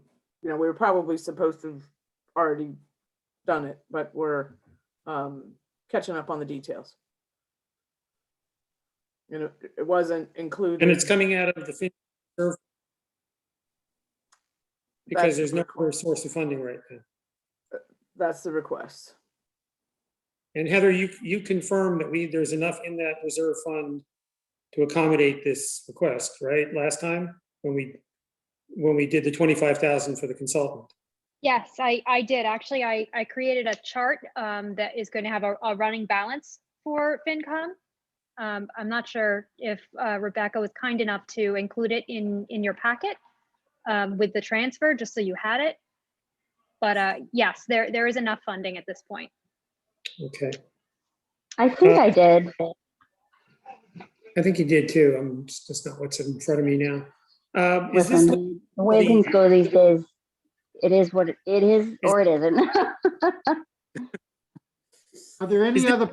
were probably supposed to have already done it, but we're catching up on the details. It wasn't included. And it's coming out of the FinCom reserve because That's there's the no request. other source of funding right now. That's the request. And Heather, you confirm that there's enough in that reserve fund to accommodate this request, right? Last time when we did the 25,000 for the consultant. Yes, I did. Actually, I created a chart that is going to have a running balance for FinCom. I'm not sure if Rebecca was kind enough to include it in your packet with the transfer, just so you had it. But yes, there is enough funding at this point. Okay. I think I did. I think you did too. It's just not what's in front of me now. Is this Listen, the way things go these days, it is what it is, or it isn't. Are there any Is it- other,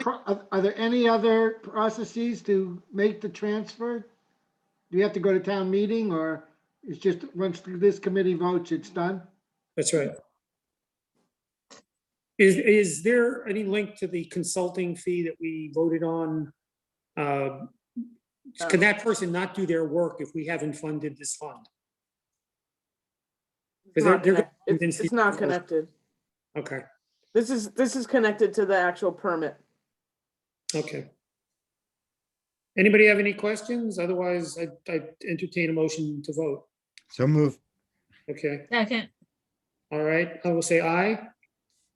are there any other processes to make the transfer? Do you have to go to town meeting, or it's just, once this committee votes, it's done? That's right. Is there any link to the consulting fee that we voted on? Can that person not do their work if we haven't funded this fund? It's They're- not they're connect- convinced it's these not people- connected. Okay, This is connected to the actual permit. okay. Anybody have any questions? Otherwise, I entertain a motion to vote. So move. Okay, Second, all right. I will say aye.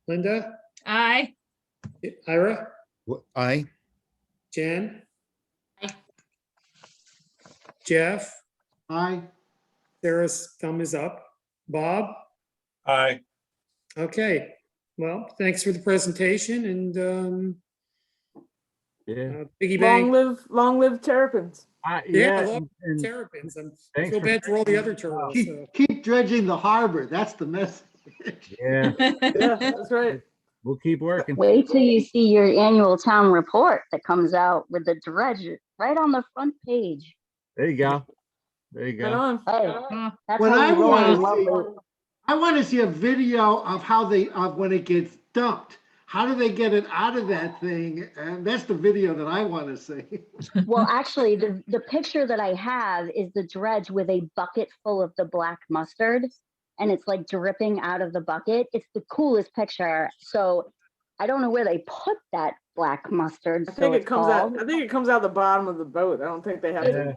Linda, aye. Ira, Aye. Jan? Aye. Jeff, Aye. Sarah's thumb is up. Bob? Aye. Okay, well, thanks for the presentation and Yeah. piggy bank. Long live Terrapins. Yeah, Yeah. long and Terrapins. I thanks feel for bad for all the other turtles. Keep dredging the harbor. That's the message. Yeah, Yeah, that's right. we'll keep working. Wait till you see your annual town report that comes out with the dredge right on the front page. There you go. There you Right go. on. Hey, that's What how I you roll wanna in see- lovely. I want to see a video of how of when it gets dumped. How do they get it out of that thing? And that's the video that I want to see. Well, actually, the picture that I have is the dredge with a bucket full of the black mustard, and it's like dripping out of the bucket. It's the coolest picture. So I don't know where they put that black mustard. I think so it it's comes called. out. I think it comes out the bottom of the boat. I don't think they have to.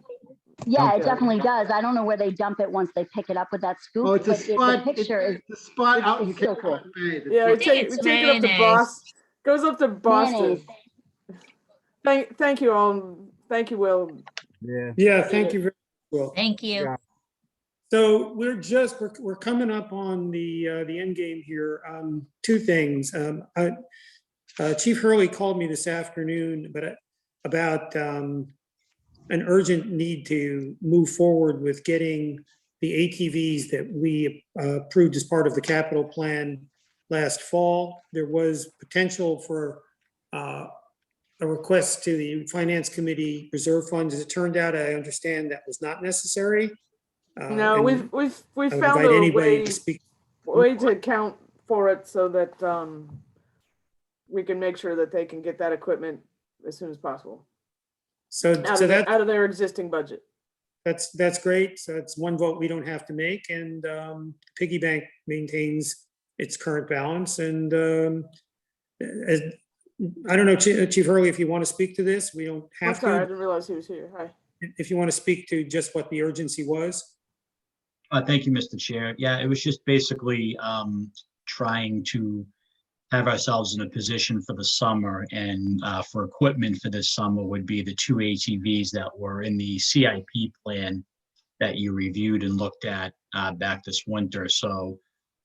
Yeah, it Okay. definitely does. I don't know where they dump it once they pick it up with that scoop. Oh, it's a but spot. The picture is It's a spot out in it's so Cape cool. Cod Bay. Yeah, we think take it's it up to mayonnaise. Boston. Goes up to Boston. Mayonnaise. Thank you all. Thank you, Will. Yeah. Yeah, thank you very much, Will. Thank you. Yeah. So we're coming up on the end game here. Two things. Chief Hurley called me this afternoon, about an urgent need to move forward with getting the ATVs that we approved as part of the capital plan last fall. There was potential for a request to the Finance Committee reserve funds. As it turned out, I understand that was not necessary. No, and we've I would found invite a anybody to speak. way to account for it so that we can make sure that they can get that equipment as soon as possible So out of their existing budget. that's great. So it's one vote we don't have to make, and piggy bank maintains its current balance. And I don't know, Chief Hurley, if you want to speak to this, we don't I'm have sorry, I to. didn't realize he was here. Hi. If you want to speak to just what the urgency was. Thank you, Mr. Chair. Yeah, it was just basically trying to have ourselves in a position for the summer, and for equipment for this summer would be the two ATVs that were in the CIP plan that you reviewed and looked at back this winter. So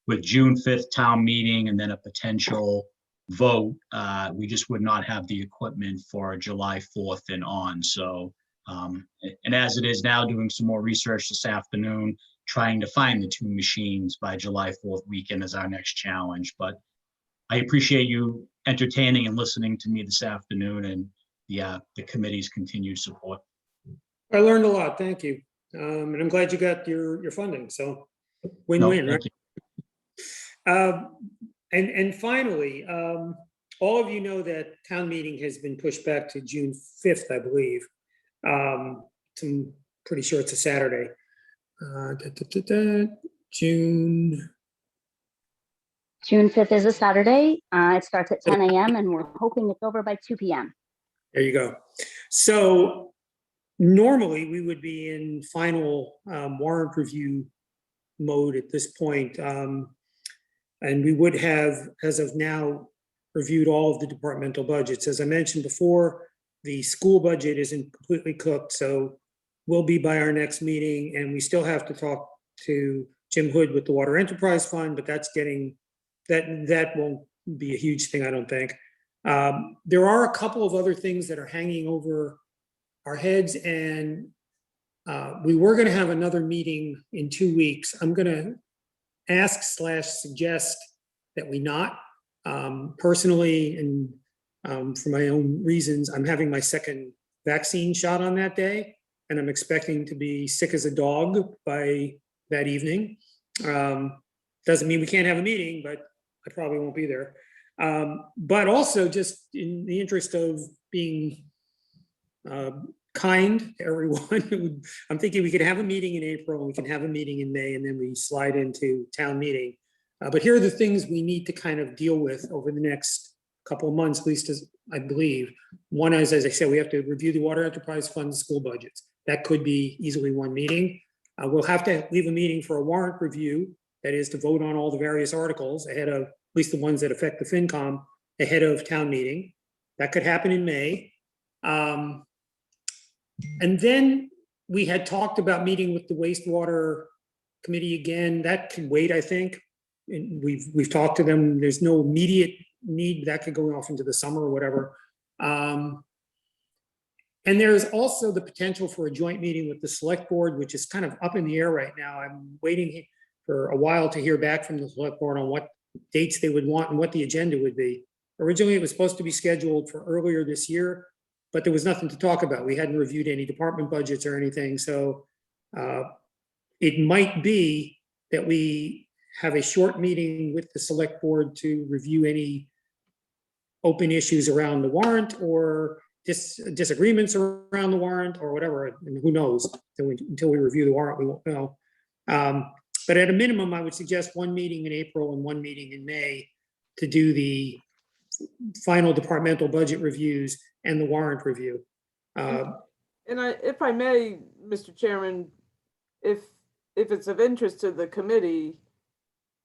with June 5th town meeting and then a potential vote, we just would not have the equipment for July 4th and on. So, and as it is now, doing some more research this afternoon, trying to find the two machines by July 4th weekend is our next challenge. But I appreciate you entertaining and listening to me this afternoon, and the committee's continued support. I learned a lot. Thank you. And I'm glad you got your funding. So No, win-win, right? thank you. And finally, all of you know that town meeting has been pushed back to June 5th, I believe. I'm pretty sure it's a Saturday. June. June 5th is a Saturday. It starts at 10 a.m. and we're hoping it's over by 2 p.m. There you go. So Normally, we would be in final warrant review mode at this point. And we would have, as of now, reviewed all of the departmental budgets. As I mentioned before, the school budget isn't completely cooked, so we'll be by our next meeting, and we still have to talk to Jim Hood with the Water Enterprise Fund, but that's getting, that won't be a huge thing, I don't think. There are a couple of other things that are hanging over our heads, and we were going to have another meeting in 2 weeks. I'm going to ask/suggest that we not. Personally, and for my own reasons, I'm having my second vaccine shot on that day, and I'm expecting to be sick as a dog by that evening. Doesn't mean we can't have a meeting, but I probably won't be there. But also, just in the interest of being kind to everyone, I'm thinking we could have a meeting in April, and we can have a meeting in May, and then we slide into town meeting. But here are the things we need to kind of deal with over the next couple of months, at least as I believe. One is, as I said, we have to review the Water Enterprise Fund school budgets. That could be easily one meeting. We'll have to leave a meeting for a warrant review, that is to vote on all the various articles ahead of, at least the ones that affect the FinCom, ahead of town meeting. That could happen in May. And then we had talked about meeting with the wastewater committee again. That can wait, I think. And we've talked to them. There's no immediate need. That could go off into the summer or whatever. And there's also the potential for a joint meeting with the select board, which is kind of up in the air right now. I'm waiting for a while to hear back from the select board on what dates they would want and what the agenda would be. Originally, it was supposed to be scheduled for earlier this year, but there was nothing to talk about. We hadn't reviewed any department budgets or anything. So it might be that we have a short meeting with the select board to review any open issues around the warrant or disagreements around the warrant or whatever. And who knows? Until we review the warrant, we won't know. But at a minimum, I would suggest one meeting in April and one meeting in May to do the final departmental budget reviews and the warrant review. If I may, Mr. Chairman, if it's of interest to the committee,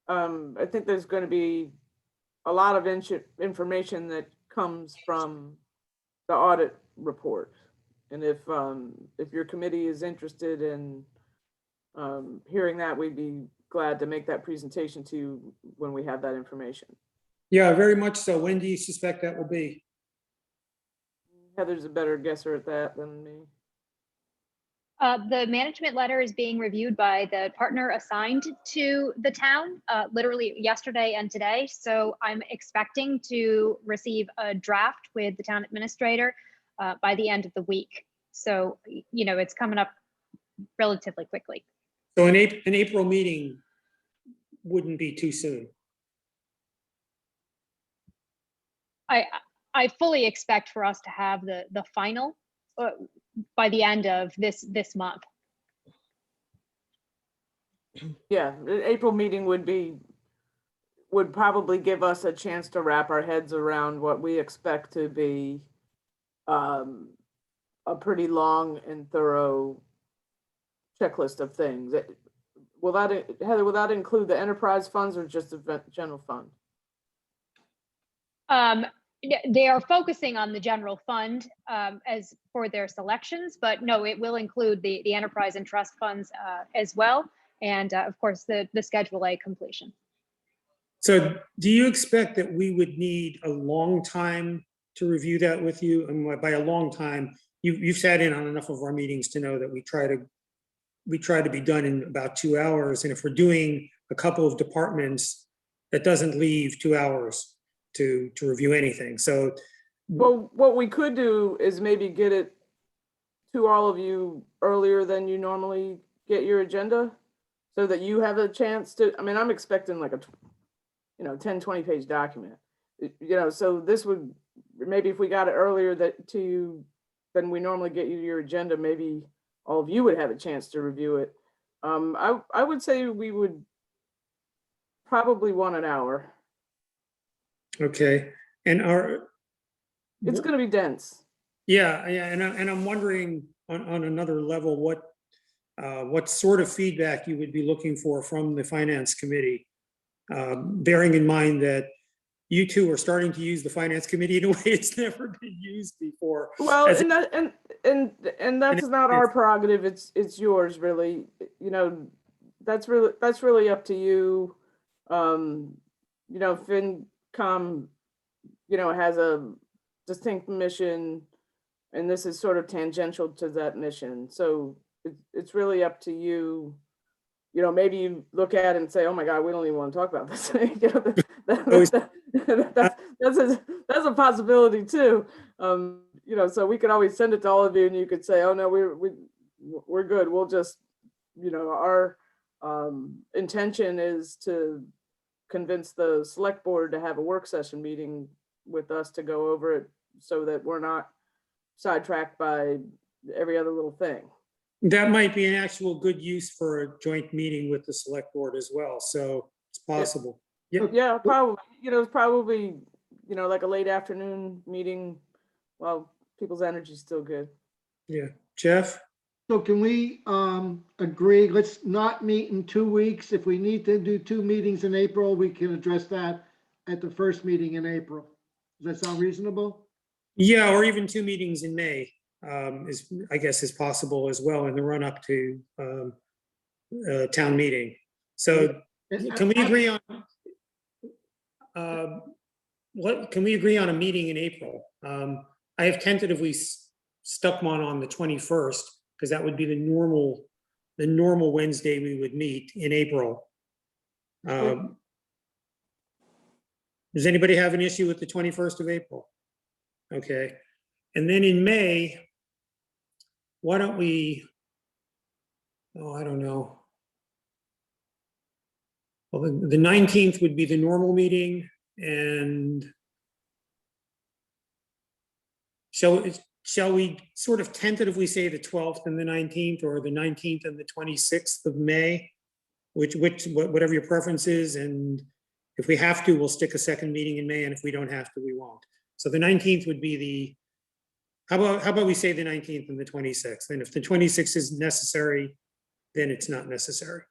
I think there's going to be a lot of information that comes from the audit report. And if your committee is interested in hearing that, we'd be glad to make that presentation to you when we have that information. Yeah, very much so. When do you suspect that will be? Heather's a better guesser at that than me. The management letter is being reviewed by the partner assigned to the town, literally yesterday and today. So I'm expecting to receive a draft with the town administrator by the end of the week. So, you know, it's coming up relatively quickly. So an April meeting wouldn't be too soon. I fully expect for us to have the final by the end of this month. Yeah, the April meeting would probably give us a chance to wrap our heads around what we expect to be a pretty long and thorough checklist of things. Heather, will that include the enterprise funds or just the general fund? They are focusing on the general fund as for their selections, but no, it will include the enterprise and trust funds as well. And of course, the Schedule A completion. So do you expect that we would need a long time to review that with you? And by a long time, you've sat in on enough of our meetings to know that we try to be done in about 2 hours. And if we're doing a couple of departments, that doesn't leave 2 hours to review anything. So, well, what we could do is maybe get it to all of you earlier than you normally get your agenda, so that you have a chance to, I mean, I'm expecting like a 10, 20 page document, so this would, maybe if we got it earlier to you than we normally get you your agenda, maybe all of you would have a chance to review it. I would say we would probably want an hour. okay. And It's going to be dense. yeah, and I'm wondering on another level, what sort of feedback you would be looking for from the finance committee, bearing in mind that you two are starting to use the finance committee in a way it's never been used before. Well, As and that's not our prerogative, it's yours, really. You know, that's really up to you. You know, FinCom, you know, has a distinct mission, and this is sort of tangential to that mission. So it's really up to you. You know, maybe you look at it and say, "Oh my God, we don't even want to talk about this." You know, that's a possibility too. You know, so we could always send it to all of you, and you could say, "Oh no, we're good. We'll just, you know, our intention is to convince the select board to have a work session meeting with us to go over it, so that we're not sidetracked by every other little thing." That might be an actual good use for a joint meeting with the select board as well, so it's possible. Yeah, probably, you know, it's probably, you know, like a late afternoon meeting while people's energy's still good. Yeah, Jeff? So can we agree, let's not meet in 2 weeks. If we need to do 2 meetings in April, we can address that at the first meeting in April. Does that sound reasonable? Yeah, or even 2 meetings in May, I guess is possible as well in the run up to town meeting. So can we agree on can we agree on a meeting in April? I have tentatively stuck one on the 21st, because that would be the normal Wednesday we would meet in April. Does anybody have an issue with the 21st of April? Okay, and then in May, why don't we, oh, I don't know. Well, the 19th would be the normal meeting, and shall we sort of tentatively say the 12th and the 19th, or the 19th and the 26th of May, whatever your preference is, and if we have to, we'll stick a second meeting in May, and if we don't have to, we won't. So the 19th would be the, how about we say the 19th and the 26th, and if the 26th is necessary, then it's not necessary.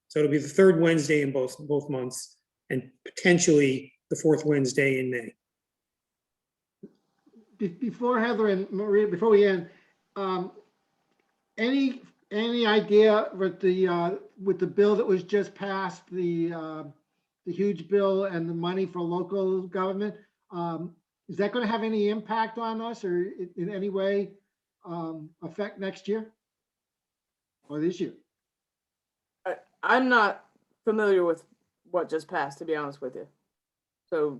So it'll be the third Wednesday in both months, and potentially the fourth Wednesday in May. Before Heather and Maria, before we end, any idea with the bill that was just passed, the huge bill and the money for local government, is that going to have any impact on us, or in any way affect next year or this year? I'm not familiar with what just passed, to be honest with you. So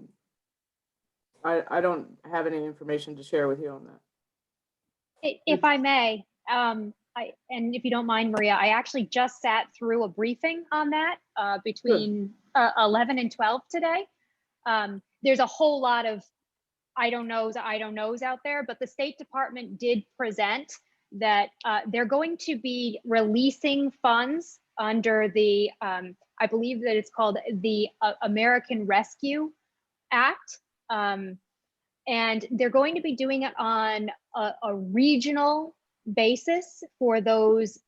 I don't have any information to share with you on that. If I may, and if you don't mind, Maria, I actually just sat through a briefing on that between 11 and 12 today. There's a whole lot of I don't knows out there, but the State Department did present that they're going to be releasing funds under the, I believe that it's called the American Rescue Act. And they're going to be doing it on a regional basis for those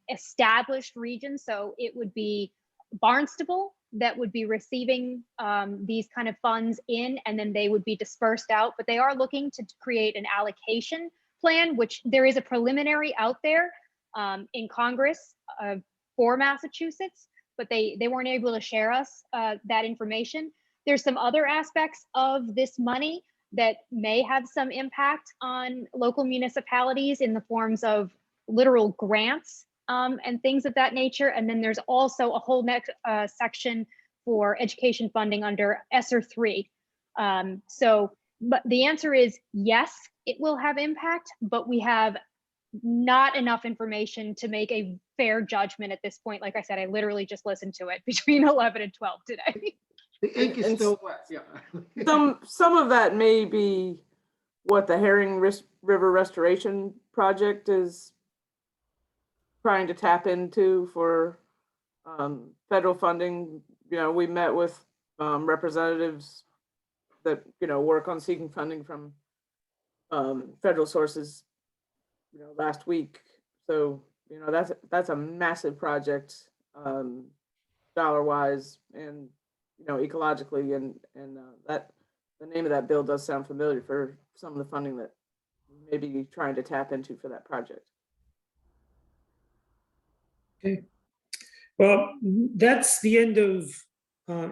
established regions. So it would be Barnstable that would be receiving these kind of funds in, and then they would be dispersed out. But they are looking to create an allocation plan, which there is a preliminary out there in Congress for Massachusetts, but they weren't able to share us that information. There's some other aspects of this money that may have some impact on local municipalities in the forms of literal grants and things of that nature. And then there's also a whole next section for education funding under ESSER 3. But the answer is yes, it will have impact, but we have not enough information to make a fair judgment at this point. Like I said, I literally just listened to it between 11 and 12 today. The ink is still wet, yeah. Some of that may be what the Herring River Restoration Project is trying to tap into for federal funding. You know, we met with representatives that, you know, work on seeking funding from federal sources last week. So, that's a massive project, dollar wise and, ecologically and that the name of that bill does sound familiar for some of the funding that we may be trying to tap into for that project. Okay. Well, that's the end of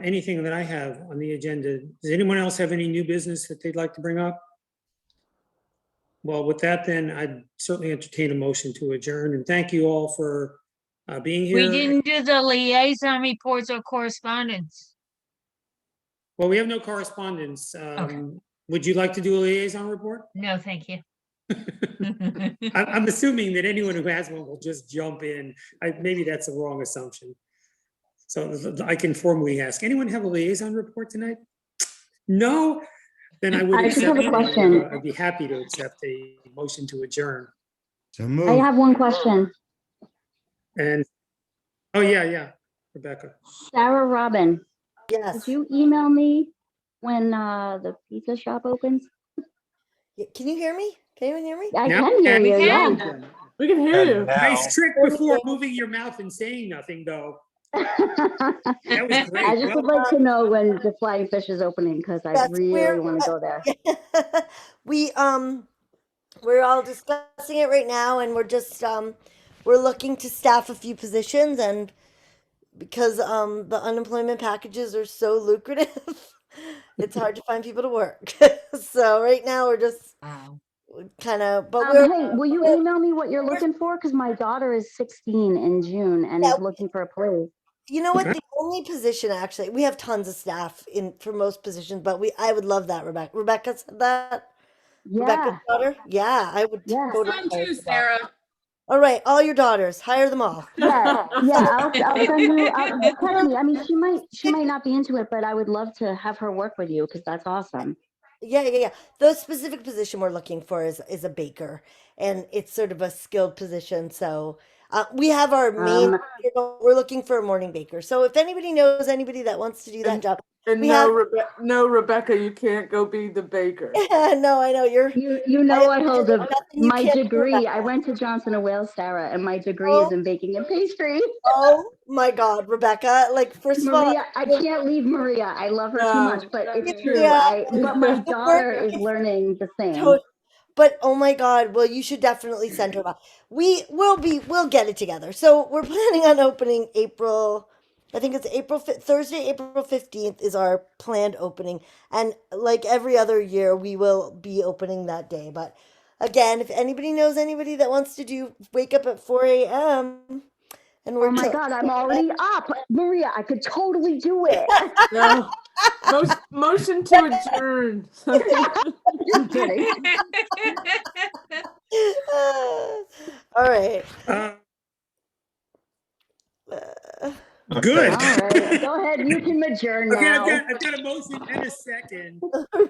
anything that I have on the agenda. Does anyone else have any new business that they'd like to bring up? Well, with that, then I'd certainly entertain a motion to adjourn, and thank you all for being here. We didn't do the liaison reports or correspondence. Well, we have no correspondence. Would you like to do a liaison report? No, thank you. I'm assuming that anyone who has one will just jump in. Maybe that's a wrong assumption. So I can formally ask, anyone have a liaison report tonight? No? Then I would I just have accept, a question. I'd be happy to accept a motion to adjourn. So I move. have one question. And, oh, yeah, Rebecca. Sarah Robin, Yes. did you email me when the pizza shop opens? Can you hear me? Can anyone hear me? I Now can hear we you, can. yeah. We can hear you. Nice trick before moving your mouth and saying nothing, though. That was great. I just would Well, like to know when the Flying Fish is opening because I Yes, really we're- want to go there. We're all discussing it right now, and we're just we're looking to staff a few positions, and because the unemployment packages are so lucrative, it's hard to find people to work. So right now we're just Wow. kind of, but we're Hey, will you email me what you're looking for? Because my daughter is 16 in June and Yeah. is looking for a place. you know what, the only position actually, we have tons of staff in for most positions, but I would love that. Rebecca said that. Yeah, Rebecca's daughter, yeah, I would Yeah. totally Fun hire too, for that. Sarah. All right, all your daughters, hire them all. yeah. I'll send you. Text me. I mean, she might not be into it, but I would love to have her work with you because that's awesome. Yeah. The specific position we're looking for is a baker, and it's sort of a skilled position. So we have our main. We're looking for a morning baker. So if anybody knows anybody that wants to do that job, And we no, Rebecca, you can't go be the baker. no, I know you're. You know I hold nothing you my can't do degree. about I that. went to Johnson and Wales, Sarah, and my degree is in baking and pastry. Oh my God, Rebecca! Like first of all, Maria, I can't leave Maria. I love her too No, much, but it's true. Yeah. But my daughter is learning the same. But oh my God, well, you should definitely send her. We'll get it together. So we're planning on opening I think it's Thursday, April 15th is our planned opening. And like every other year, we will be opening that day. But again, if anybody knows anybody that wants to wake up at 4 a.m. and Oh work. my God, I'm already up. Maria, I could totally do it. No. Motion to adjourn. Just kidding. All right. Good. All right, go ahead. You can adjourn Okay, now. I've got a motion and a second.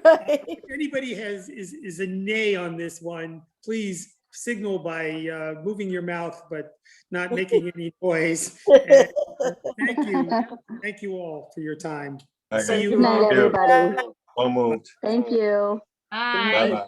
Right. If anybody is a nay on this one, please signal by moving your mouth, but not making any noise. And thank you all for your time. See you. Good night, everybody. Well moved. Thank you. Bye. Bye-bye.